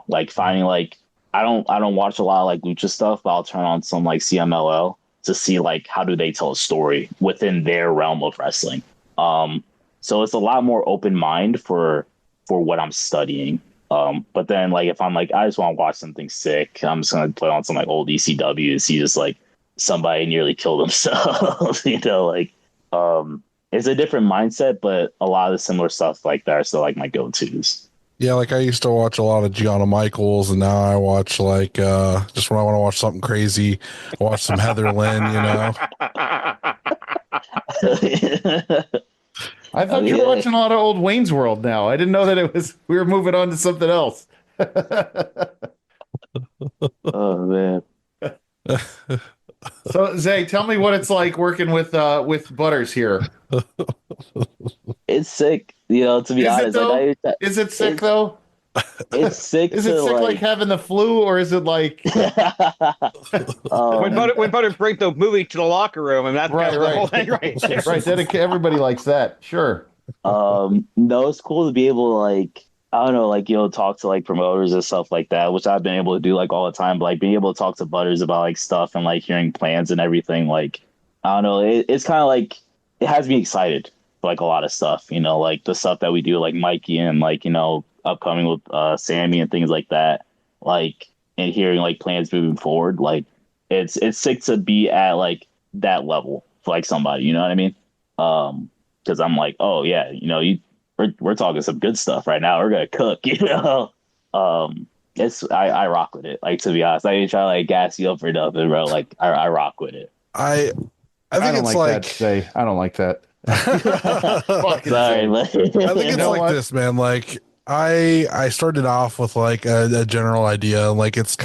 like finding like I don't watch a lot of like lucha stuff, but I'll turn on some like CMLL to see like how do they tell a story within their realm of wrestling. So it's a lot more open mind for what I'm studying. But then like if I'm like I just want to watch something sick, I'm just gonna put on some like old ECW and see just like somebody nearly kill themselves. Like it's a different mindset, but a lot of the similar stuff like that are still like my go-tos. Yeah, like I used to watch a lot of Gianna Michaels, and now I watch like just when I want to watch something crazy, I watch some Heather Lynn, I thought you were watching a lot of old Wayne's World now. I didn't know that we were moving on to something else. Oh man. So Xay, tell me what it's like working with Butters here. It's sick, to be honest. Is it sick though? It's sick. Is it sick like having the flu, or is it like when Butters brings the movie to the locker room, and that's right, the whole thing, right? Right. Everybody likes that. Sure. No, it's cool to be able to like I don't know, like talk to like promoters and stuff like that, which I've been able to do like all the time. But like being able to talk to Butters about like stuff and like hearing plans and everything, like I don't know, it's kind of like it has me excited for like a lot of stuff, like the stuff that we do, like Mikey and like upcoming with Sammy and things like that, like and hearing like plans moving forward, like it's sick to be at like that level for like somebody, you know what I mean? Because I'm like, oh yeah, we're talking some good stuff right now. We're gonna cook, I rock with it. Like to be honest, I ain't try to like gas you up for nothing, bro. Like I rock with it. I think it's like that, I don't like that. Sorry, but I think it's like this, man. Like I started off with like a general idea, like it's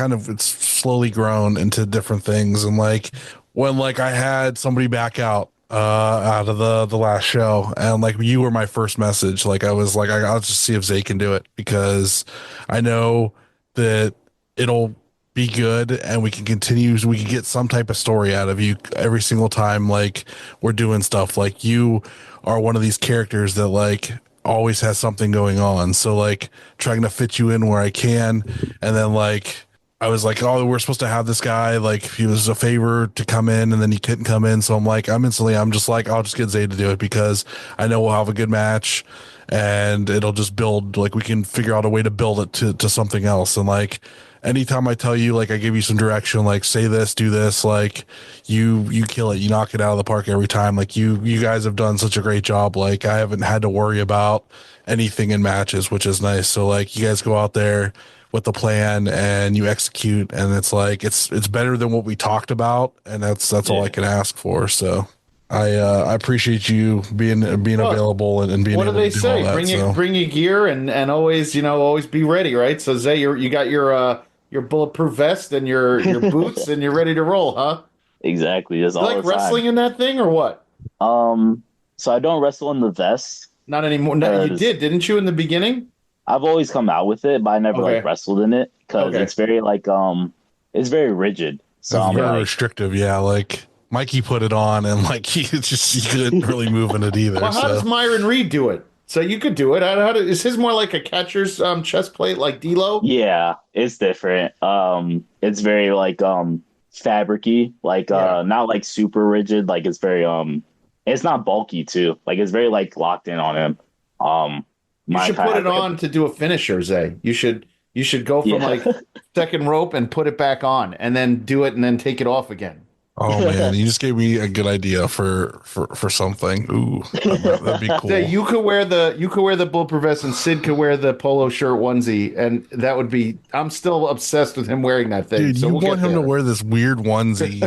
slowly grown into different things, and like when like I had somebody back out of the last show, and like you were my first message, like I was like I'll just see if Xay can do it, because I know that it'll be good and we can get some type of story out of you every single time like we're doing stuff. Like you are one of these characters that like always has something going on, so like trying to fit you in where I can. And then like I was like, oh, we're supposed to have this guy, like he was a favor to come in, and then he couldn't come in, so I'm just like I'll just get Xay to do it, because I know we'll have a good match and it'll just build, like we can figure out a way to build it to something else. And like anytime I tell you, like I give you some direction, like say this, do this, like you kill it, you knock it out of the park every time. Like you guys have done such a great job. Like I haven't had to worry about anything in matches, which is nice. So like you guys go out there with the plan and you execute, and it's like it's better than what we talked about, and that's all I can ask for. So I appreciate you being available and being. What able do they to do say? all that, bring your gear and always always be ready, right? So Xay, you got your bulletproof vest and your boots and you're ready to roll, huh? Exactly. That's all. Like wrestling in that thing or what? So I don't wrestle in the vest. Not anymore. No, you didn't you in the beginning? I've always come out with it, but I never like wrestled in it because it's very like it's very rigid. So it's I'm very like, restrictive. Yeah, like Mikey put it on, and like he couldn't really move in it either. Well, how does Myron Reed do it? So you could do it. Is his more like a catcher's chest plate, like D'Lo? Yeah, it's different. It's very like fabricy, like not like super rigid. Like it's very it's not bulky too. Like it's very like locked in on him. You should put it on to do a finisher, Xay. You should go from like second rope and put it back on, and then do it, and then take it off again. Oh man, you just gave me a good idea for something. Ooh, that'd be cool. Xay, you could wear the bulletproof vest, and Sid could wear the polo shirt onesie, and that would be. I'm still obsessed with him wearing that thing. Dude, so you we'll want him to wear this weird onesie,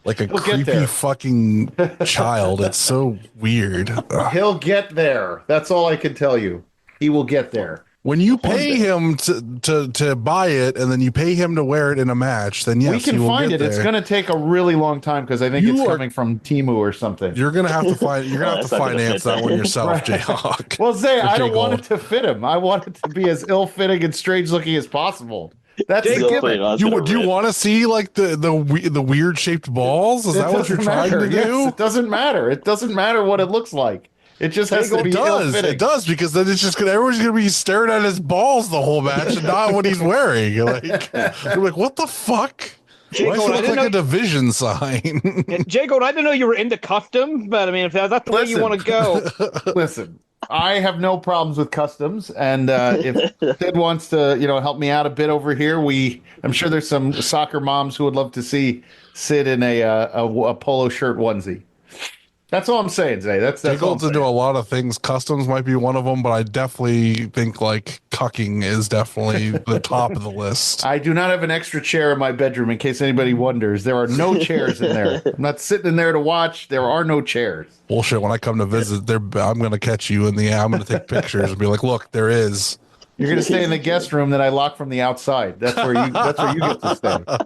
like a creepy fucking child. It's so weird. He'll get there. That's all I can tell you. He will get there. When you pay him to buy it, and then you pay him to wear it in a match, then yes, we can find it. It's going to take a really long time because I think it's coming from Temu or something. You're going to have to find. You're going to have to finance that one yourself, right. JHawk. Well, Xay, I don't want it to fit him. I want it to be as ill-fitting and strange-looking as possible. That's the gimmick. Do you want to see like the weird shaped balls? Is that what you're trying to do? Yes, it doesn't matter. It doesn't matter what it looks like. It just has to be ill-fitting. It does, because then it's just everyone's gonna be staring at his balls the whole match and not what he's wearing. Like, you're like, what the fuck? Why does it look like a division sign? JGold, I didn't know you were into custom, but I mean, if that's the way you want to go. Listen, I have no problems with customs, and if Sid wants to, help me out a bit over here, I'm sure there's some soccer moms who would love to see Sid in a polo shirt onesie. That's all I'm saying, Zay. That's all. To do a lot of things. Customs might be one of them, but I definitely think like cucking is definitely the top of the list. I do not have an extra chair in my bedroom, in case anybody wonders. There are no chairs in there. I'm not sitting in there to watch. There are no chairs. Bullshit. When I come to visit, I'm going to catch you in the. I'm going to take pictures and be like, "Look, there is." You're going to stay in the guest room that I lock from the outside. That's where you get to stay.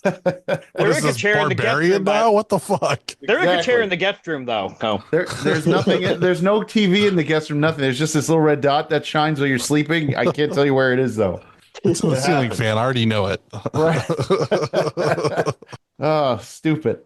There is a chair in the guest room now. What the fuck? There is a chair in the guest room, though. Oh. There's nothing. There's no TV in the guest room. Nothing. There's just this little red dot that shines while you're sleeping. I can't tell you where it is, though. It's a ceiling fan. I already know it. Right. Oh, stupid.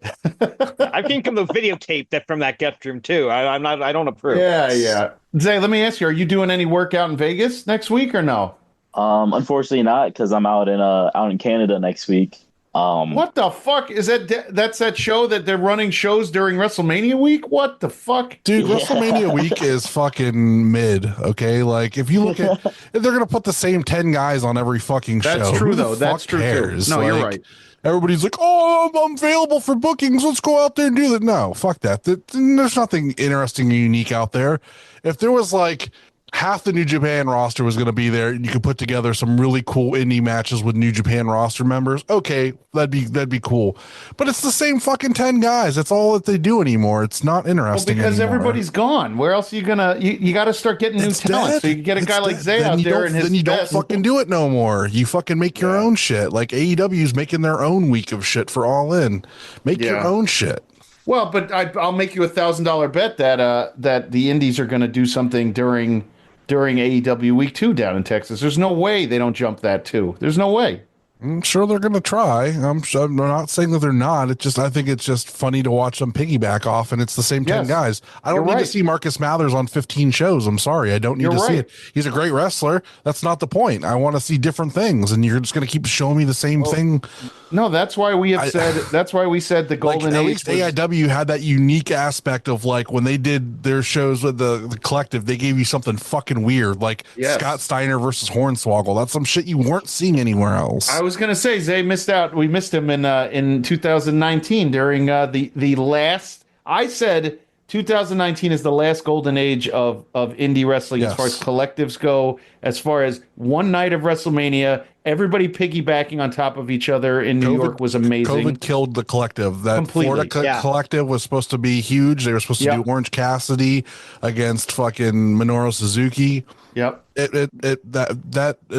I've seen some of the videotape from that guest room too. I don't approve. Yeah. Zay, let me ask you: are you doing any workout in Vegas next week or no? Unfortunately not, because I'm out in Canada next week. What the fuck is that? That's that show that they're running shows during WrestleMania week? What the fuck? Dude, WrestleMania week is fucking mid, okay? Like, if you look at they're going to put the same 10 guys on every fucking show. That's true, though. That's true, too. No, you're right. Everybody's like, oh, I'm available for bookings. Let's go out there and do that. No, fuck that. There's nothing interesting and unique out there. If there was like half the New Japan roster was going to be there and you could put together some really cool indie matches with New Japan roster members, okay, that'd be cool. But it's the same fucking 10 guys. That's all that they do anymore. It's not interesting because anymore. Everybody's gone. Where else are you gonna you got to start getting new talent. So you get a guy like Zay out there and then you don't fucking do it no more. You fucking make your own shit. Like AEW's making their own week of shit for All In. Make your own shit. Well, but I'll make you $1,000 bet that the indies are going to do something during AEW Week 2 down in Texas. There's no way they don't jump that too. There's no way. I'm sure they're going to try. I'm not saying that they're not. I think it's just funny to watch them piggyback off, and it's the same 10 guys. I don't need to see Marcus Mathers on 15 shows. I'm sorry. I don't need to see it. He's a great wrestler. That's not the point. I want to see different things, and you're just going to keep showing me the same thing. No, that's why we have said. That's why we said the golden age. At least AIW had that unique aspect of like when they did their shows with the collective, they gave you something fucking weird, like Scott Steiner versus Hornswoggle. That's some shit you weren't seeing anywhere else. I was gonna say Zay missed out. We missed him in 2019 during the last. I said 2019 is the last golden age of indie wrestling as far as collectives go. As far as one night of WrestleMania, everybody piggybacking on top of each other in New York was amazing. COVID killed the collective. That completely. Florida collective was supposed to be huge. They were supposed to do Orange Cassidy against fucking Minoru Suzuki. Yep. It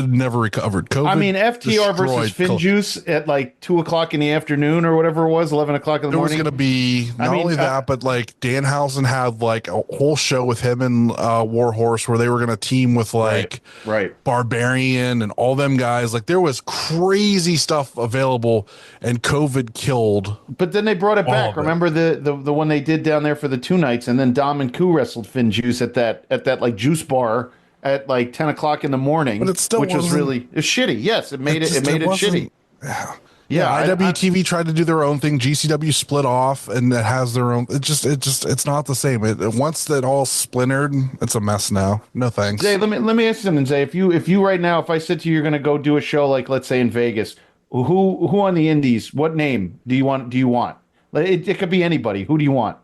never recovered. COVID. I mean, FTR versus Finjuice at like 2:00 in the afternoon or whatever it was, 11:00 in the morning. There was going to be not only that, but like Danhausen had like a whole show with him and Warhorse where they were going to team with like Barbarian and all them guys. Like there was crazy stuff available, and COVID killed. But then they brought it back. Remember the one they did down there for the 2 nights, and then Dom and Ku wrestled Finjuice at that like juice bar at like 10:00 in the morning, but it still which was really shitty. Yes, it made it shitty. Yeah, IWTV tried to do their own thing. GCW split off, and it has their own. It's not the same. Once that all splintered, it's a mess now. No thanks. Zay, let me ask you something, Zay. If you right now, if I said to you, you're going to go do a show like let's say in Vegas, who on the Indies? What name do you want? It could be anybody. Who do you want?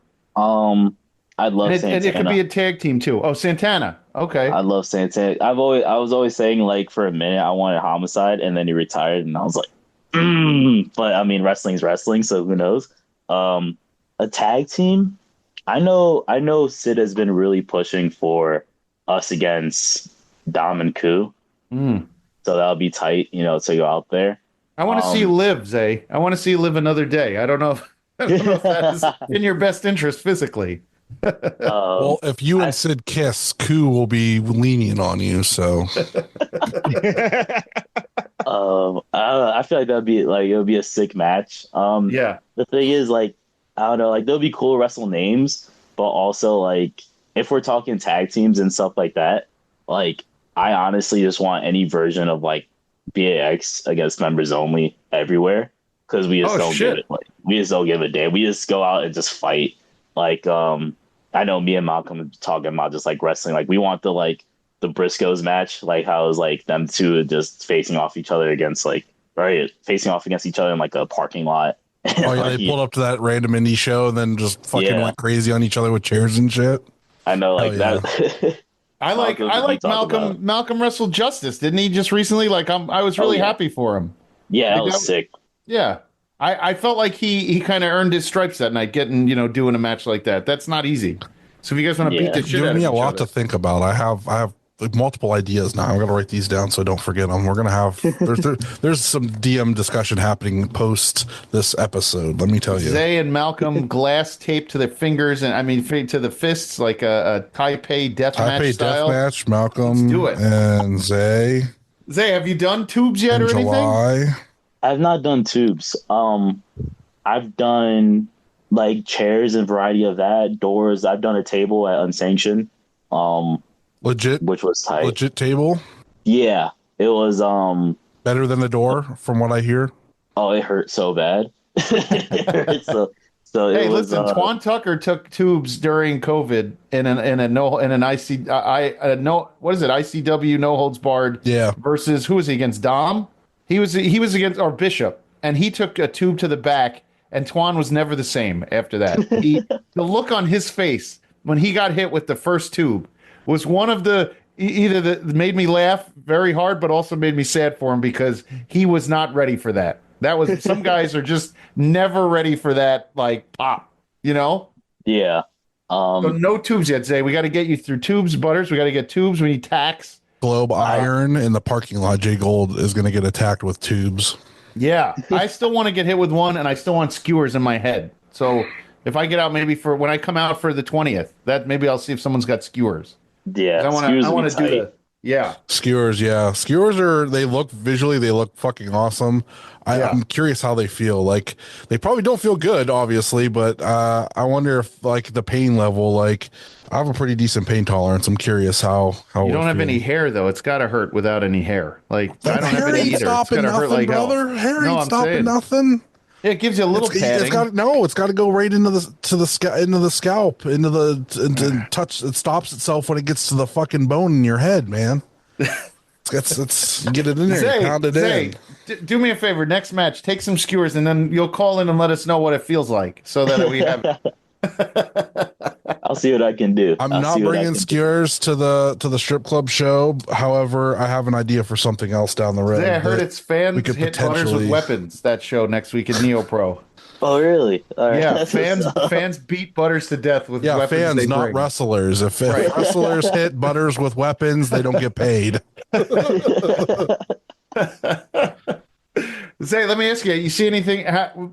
I'd love Santana. And it could be a tag team too. Oh, Santana. Okay. I love Santana. I was always saying like for a minute I wanted Homicide, and then he retired, and I was like, But I mean, wrestling's wrestling, so who knows? A tag team. I know Sid has been really pushing for us against Dom and Ku. So that'll be tight, to go out there. I want to see you live, Zay. I want to see you live another day. I don't know if that is in your best interest physically. Well, if you and Sid kiss, Ku will be lenient on you. So, I feel like it'll be a sick match. The thing is, like, I don't know, like there'll be cool wrestle names, but also like if we're talking tag teams and stuff like that, like I honestly just want any version of like BAX against members only everywhere, because we just don't give it, like we just don't give a damn. We just go out and just fight. Like I know me and Malcolm are talking about just like wrestling. Like we want the Briscoes match, like how it was like them two just facing off each other against facing off against each other in like a parking lot. Oh yeah, they pulled up to that random indie show and then just fucking went crazy on each other with chairs and shit. I know, like that. I like Malcolm wrestled Justice, didn't he, just recently? Like I was really happy for him. Yeah, that was sick. Yeah. I felt like he kind of earned his stripes that night, getting, doing a match like that. That's not easy. So if you guys want to beat the shit out of each other. Giving me a lot to think about. I have multiple ideas now. I'm going to write these down so I don't forget them. We're going to have there's some DM discussion happening post this episode. Let me tell you. Xay and Malcolm glass tape to their fingers to the fists, like a Taipei death match style. Death match. Malcolm. Let's do it. And Xay. Xay, have you done tubes yet or anything? I've not done tubes. I've done like chairs and variety of that, doors. I've done a table at Unsanctioned. Legit, which was tight. Legit table. Yeah, it was better than the door, from what I hear. Oh, it hurt so bad. It hurt so hey, it was, listen, Twan Tucker took tubes during COVID in ICW no holds barred. Yeah. Versus who was he against? Dom. He was against or Bishop, and he took a tube to the back, and Twan was never the same after that. The look on his face when he got hit with the first tube was one of made me laugh very hard, but also made me sad for him because he was not ready for that. That was some guys are just never ready for that, like pop, Yeah. So no tubes yet, Xay. We got to get you through tubes, Butters. We got to get tubes. We need tacks. Globe Iron in the parking lot. JGold is going to get attacked with tubes. Yeah, I still want to get hit with one, and I still want skewers in my head. So if I get out, maybe for when I come out for the 20th, that maybe I'll see if someone's got skewers. Yeah, I want to do skewers. Yeah, skewers they look fucking awesome. I'm curious how they feel. Like they probably don't feel good, obviously, but I wonder if like the pain level. Like I have a pretty decent pain tolerance. I'm curious how you don't have any hair though. It's got to hurt without any hair. Like I don't have any either. It's got to hurt like brother. hell. Hair ain't stopping nothing. It gives you a little padding. It's got to go right into the scalp, touch. It stops itself when it gets to the fucking bone in your head, man. It's get it in there, pound it in. Do me a favor. Next match, take some skewers, and then you'll call in and let us know what it feels like, so that we have. I'll see what I can do. I'm not bringing skewers to the strip club show. However, I have an idea for something else down the road. I heard it's fans hit Butters with weapons. That show next week in Neopro. Oh, really? All right. Yeah, fans beat Butters to death with weapons. Fans, they not bring. Wrestlers. If wrestlers hit Butters with weapons, they don't get paid. Xay, let me ask you. You see anything?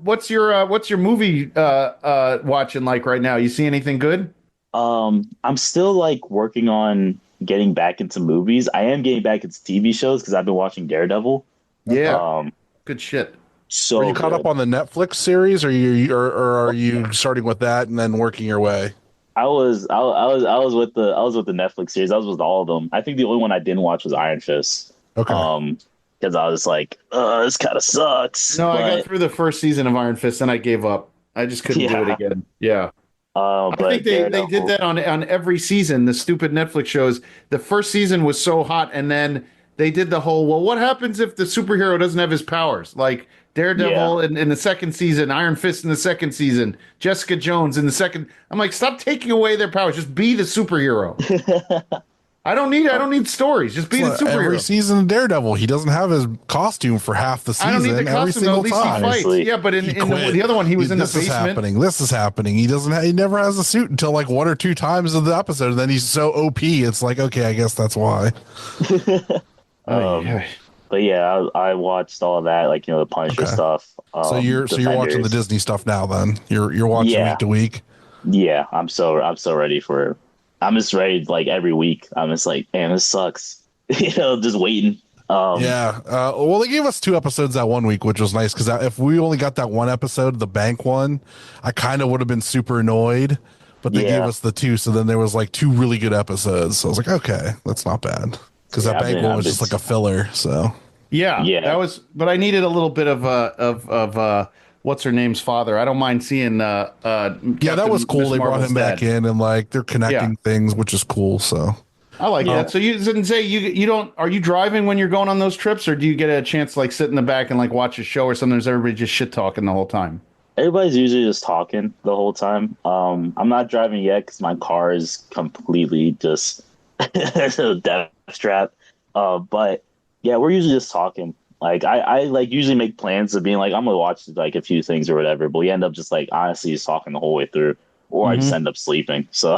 What's your movie watching like right now? You see anything good? I'm still like working on getting back into movies. I am getting back into TV shows because I've been watching Daredevil. Yeah, good shit. So are you caught up on the Netflix series, or are you starting with that and then working your way? I was with the Netflix series. I was with all of them. I think the only one I didn't watch was Iron Fist. Okay. Because I was like, this kind of sucks. No, I got through the first season of Iron Fist and I gave up. I just couldn't do it again. Yeah. I think they did that on every season. The stupid Netflix shows. The first season was so hot, and then they did the whole, well, what happens if the superhero doesn't have his powers? Like Daredevil in the second season, Iron Fist in the second season, Jessica Jones in the second. I'm like, stop taking away their powers. Just be the superhero. I don't need stories. Just be the superhero. Every season of Daredevil, he doesn't have his costume for half the season. I don't need the costume. At least he fights. Yeah, but in the other one, he was in the basement. This is happening. He never has a suit until like one or two times of the episode. And then he's so OP. It's like, okay, I guess that's why. But yeah, I watched all of that, like the Punisher stuff. So you're watching the Disney stuff now. Then you're watching week to week. Yeah, I'm so ready for it. I'm just ready like every week. I'm just like, man, this sucks. Just waiting. Well, they gave us 2 episodes that one week, which was nice because if we only got that one episode, the bank one, I kind of would have been super annoyed. but they gave us the 2. So then there was like 2 really good episodes. So I was like, okay, that's not bad. Because that bank one was just like a filler. So yeah, that was. But I needed a little bit of what's her name's father. I don't mind seeing. Yeah, that was cool. They brought him back in and like they're connecting things, which is cool. So I like that. So you didn't say you don't. Are you driving when you're going on those trips, or do you get a chance to like sit in the back and like watch a show or something? Is everybody just shit talking the whole time? Everybody's usually just talking the whole time. I'm not driving yet because my car is completely just a death trap. But yeah, we're usually just talking. Like I like usually make plans of being like I'm gonna watch like a few things or whatever, but we end up just like honestly just talking the whole way through, or I just end up sleeping. So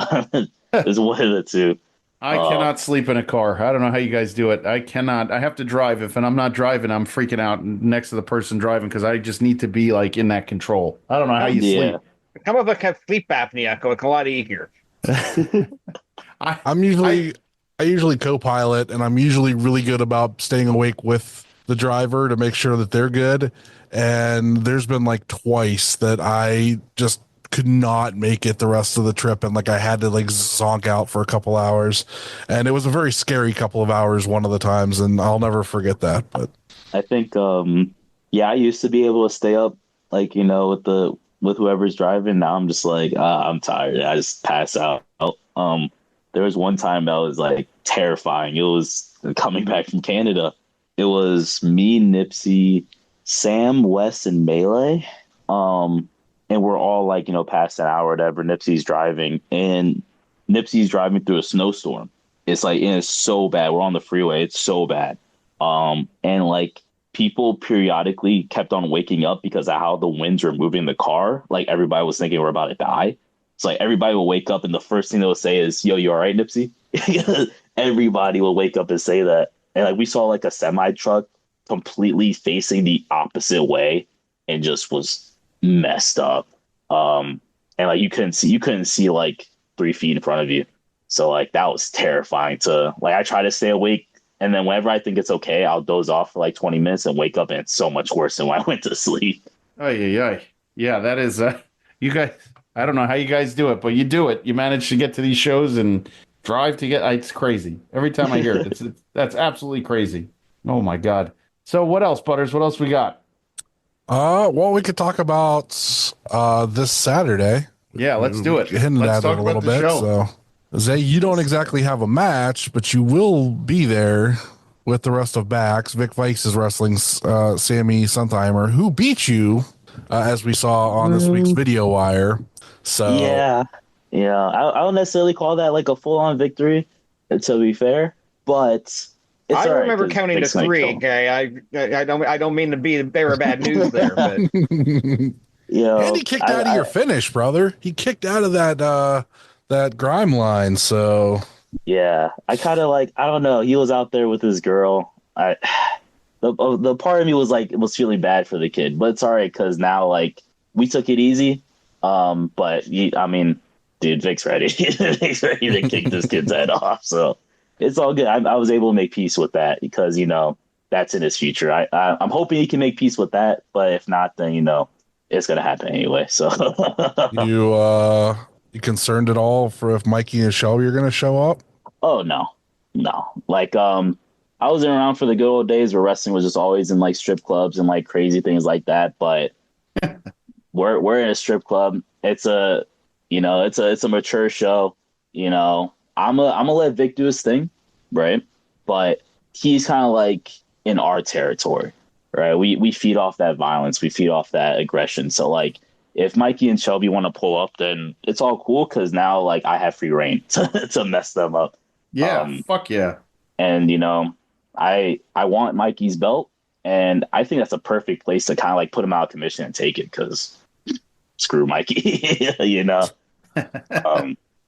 it's one of the two. I cannot sleep in a car. I don't know how you guys do it. I cannot. I have to drive. If I'm not driving, I'm freaking out next to the person driving because I just need to be like in that control. I don't know how you sleep. Some of us have sleep apnea, so it's a lot easier. I usually co-pilot, and I'm usually really good about staying awake with the driver to make sure that they're good. And there's been like twice that I just could not make it the rest of the trip, and like I had to like zonk out for a couple hours, and it was a very scary couple of hours one of the times, and I'll never forget that. But I think I used to be able to stay up like with whoever's driving. Now I'm just like I'm tired. I just pass out. There was one time that was like terrifying. It was coming back from Canada. It was me, Nipsey, Sam, Wes, and Melee. And we're all like, past an hour or whatever. Nipsey's driving through a snowstorm. It's like, and it's so bad. We're on the freeway. It's so bad. And like people periodically kept on waking up because of how the winds were moving the car. Like everybody was thinking we're about to die. It's like everybody will wake up and the first thing they'll say is, yo, you all right, Nipsey? Everybody will wake up and say that. And like we saw like a semi truck completely facing the opposite way and just was messed up. And like you couldn't see like 3 feet in front of you. So like that was terrifying to like I try to stay awake, and then whenever I think it's okay, I'll doze off for like 20 minutes and wake up and it's so much worse than when I went to sleep. Oh yeah, that is you guys. I don't know how you guys do it, but you do it. You manage to get to these shows and drive to get. It's crazy. Every time I hear it, that's absolutely crazy. Oh my god. So what else, Butters? What else we got? Well, we could talk about this Saturday. Yeah, let's do it. Hinted at it a little bit. Show. So, Zay, you don't exactly have a match, but you will be there with the rest of Bax. Vic Vice is wrestling Sammy Suntheimer, who beat you, as we saw on this week's Video Wire. So yeah, I don't necessarily call that like a full-on victory, to be fair, but. I remember counting to 3. Okay, I don't mean to be the bearer of bad news there, but and he kicked out of your finish, brother. He kicked out of that grime line. So yeah, I kind of like I don't know. He was out there with his girl. The part of me was feeling bad for the kid, but it's all right because now like we took it easy. But dude, Vic's ready. Vic's ready to kick this kid's head off. So. It's all good. I was able to make peace with that because, that's in his future. I'm hoping he can make peace with that. But if not, then, it's going to happen anyway. So you concerned at all for if Mikey and Shelby are going to show up? Oh, no. Like, I wasn't around for the good old days where wrestling was just always in like strip clubs and like crazy things like that. But we're in a strip club. It's a mature show, I'm gonna let Vic do his thing, right? But he's kind of like in our territory, right? We feed off that violence, we feed off that aggression. So like, if Mikey and Shelby want to pull up, then it's all cool because now like I have free reign to mess them up. Yeah, fuck yeah. And I want Mikey's belt, and I think that's a perfect place to kind of like put him out of commission and take it because screw Mikey,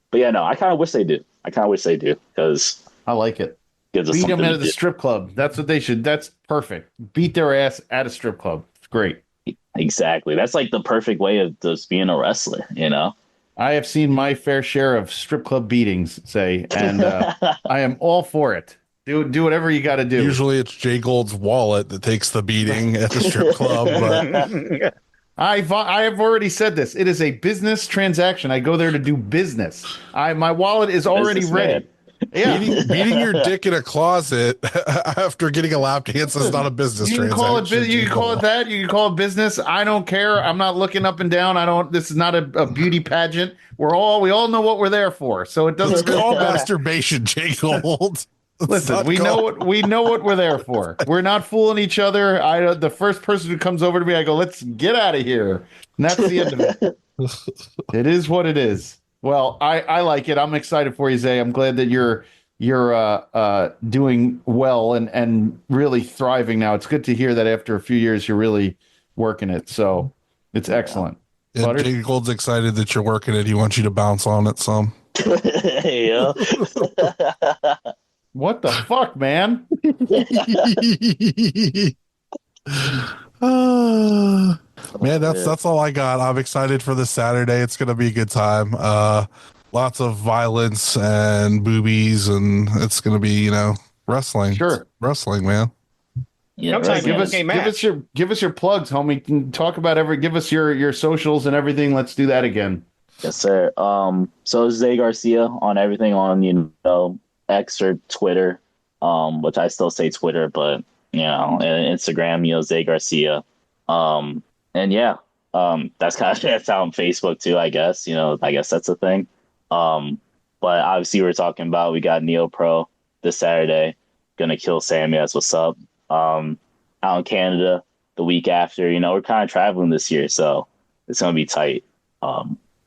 But yeah, no, I kind of wish they do. Because I like it. Beat them at the strip club. That's what they should. That's perfect. Beat their ass at a strip club. It's great. Exactly. That's like the perfect way of just being a wrestler, I have seen my fair share of strip club beatings, and I am all for it. Do whatever you got to do. Usually it's JGold's wallet that takes the beating at the strip club. But I have already said this. It is a business transaction. I go there to do business. My wallet is already ready. Yeah. Beating your dick in a closet after getting a lap dance is not a business transaction. You can call it that. You can call it business. I don't care. I'm not looking up and down. This is not a beauty pageant. We all know what we're there for. So it doesn't call masturbation, JGold. Listen, we know what we're there for. We're not fooling each other. The first person who comes over to me, I go, let's get out of here. And that's the end of it. It is what it is. Well, I like it. I'm excited for you, Xay. I'm glad that you're doing well and really thriving now. It's good to hear that after a few years you're really working it. So it's excellent. Yeah, JGold's excited that you're working it. He wants you to bounce on it some. Yeah. What the fuck, man? Man, that's all I got. I'm excited for this Saturday. It's gonna be a good time. Lots of violence and boobies, and it's gonna be wrestling. Sure, wrestling, man. Yeah, give us your plugs, homie. Talk about give us your socials and everything. Let's do that again. Yes, sir. So Xay Garcia on everything on X or Twitter, which I still say Twitter, but and Instagram, Xay Garcia. And yeah, that's how on Facebook too, I guess. I guess that's a thing. But obviously we're talking about we got Neo Pro this Saturday, gonna kill Sammy. That's what's up. Out in Canada the week after. We're kind of traveling this year, so it's gonna be tight.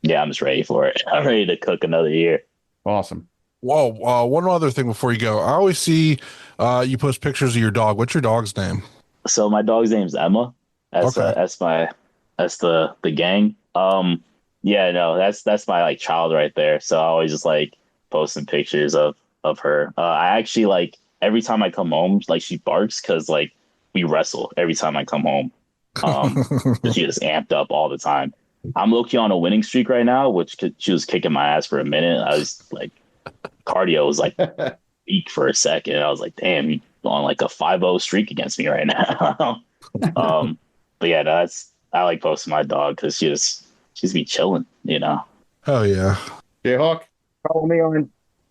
Yeah, I'm just ready for it. I'm ready to cook another year. Awesome. Whoa, one other thing before you go. I always see you post pictures of your dog. What's your dog's name? So my dog's name's Emma. That's the gang. Yeah, no, that's my child right there. So I always just posting pictures of her. I actually every time I come home, she barks because we wrestle every time I come home. She just amped up all the time. I'm low-key on a winning streak right now, which she was kicking my ass for a minute. I was cardio was weak for a second. I was like, damn, you're on a 5-0 streak against me right now. But yeah, no, I like posting my dog because she's be chilling, Oh yeah. JHawk. Follow me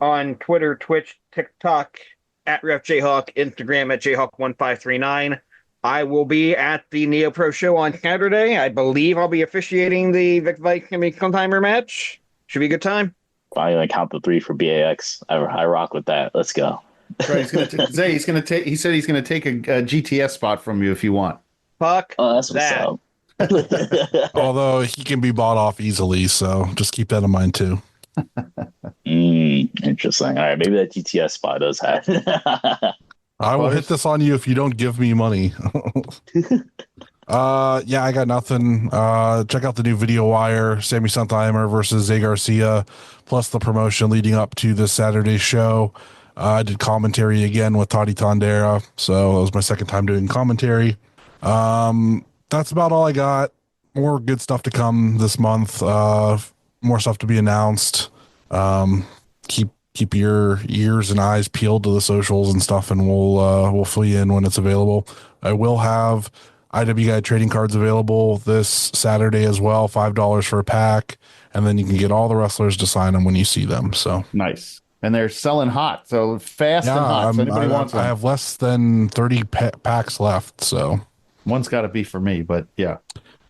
on Twitter, Twitch, TikTok at Ref JHawk, Instagram at JHawk1539. I will be at the Neo Pro show on Saturday. I believe I'll be officiating the Vic Viking Timer match. Should be a good time. Finally, gonna count the 3 for BAX. I rock with that. Let's go. Right, Xay, he said he's gonna take a GTS spot from you if you want. Fuck. Oh, that's what's up. Although he can be bought off easily, so just keep that in mind too. Interesting. All right, maybe that GTS spot does have. I will hit this on you if you don't give me money. Yeah, I got nothing. Check out the new Video Wire, Sammy Sontheimer versus Xay Garcia, plus the promotion leading up to this Saturday show. I did commentary again with Toddy Tondera, so it was my second time doing commentary. That's about all I got. More good stuff to come this month. More stuff to be announced. Keep your ears and eyes peeled to the socials and stuff, and we'll fill you in when it's available. I will have IW Guide trading cards available this Saturday as well, $5 for a pack, and then you can get all the wrestlers to sign them when you see them. So nice, and they're selling hot, so fast and hot. So anybody wants one. I have less than 30 packs left, so one's got to be for me. But yeah.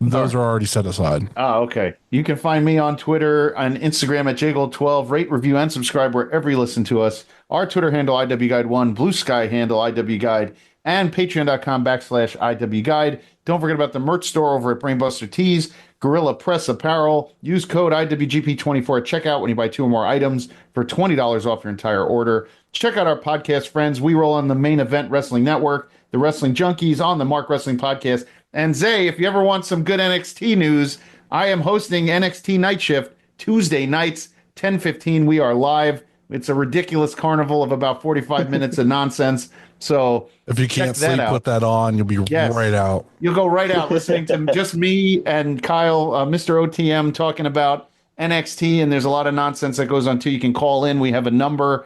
Those are already set aside. Oh, okay. You can find me on Twitter and Instagram at JGold12. Rate, review, and subscribe wherever you listen to us. Our Twitter handle, IWGuide1, Blue Sky handle, IWGuide, and Patreon.com/IWGuide. Don't forget about the merch store over at Brainbuster Tees, Gorilla Press Apparel. Use code IWGP24 at checkout when you buy 2 or more items for $20 off your entire order. Check out our podcast friends. We roll on the Main Event Wrestling Network, the Wrestling Junkies on the Mark Wrestling Podcast. And Xay, if you ever want some good NXT news, I am hosting NXT Night Shift Tuesday nights, 10:15. We are live. It's a ridiculous carnival of about 45 minutes of nonsense. So if you can't sleep, put that on. You'll be right out. You'll go right out listening to just me and Kyle, Mr. OTM, talking about NXT. And there's a lot of nonsense that goes on too. You can call in. We have a number.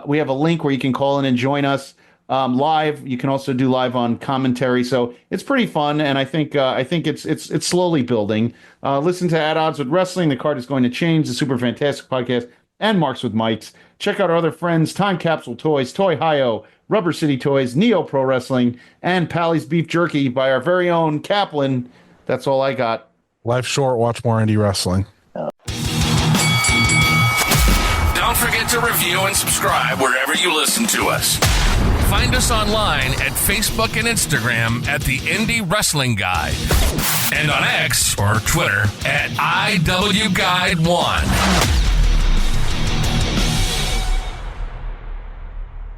We have a link where you can call in and join us. live. You can also do live on commentary, so it's pretty fun. And I think it's slowly building. Listen to At Odds with Wrestling. The card is going to change. The Super Fantastic Podcast and Marks with Mikes. Check out our other friends: Time Capsule Toys, Toy Hio, Rubber City Toys, Neo Pro Wrestling, and Pally's Beef Jerky by our very own Kaplan. That's all I got. Life's short. Watch more indie wrestling. Don't forget to review and subscribe wherever you listen to us. Find us online at Facebook and Instagram at The Indie Wrestling Guide. And on X or Twitter at IWGuide1.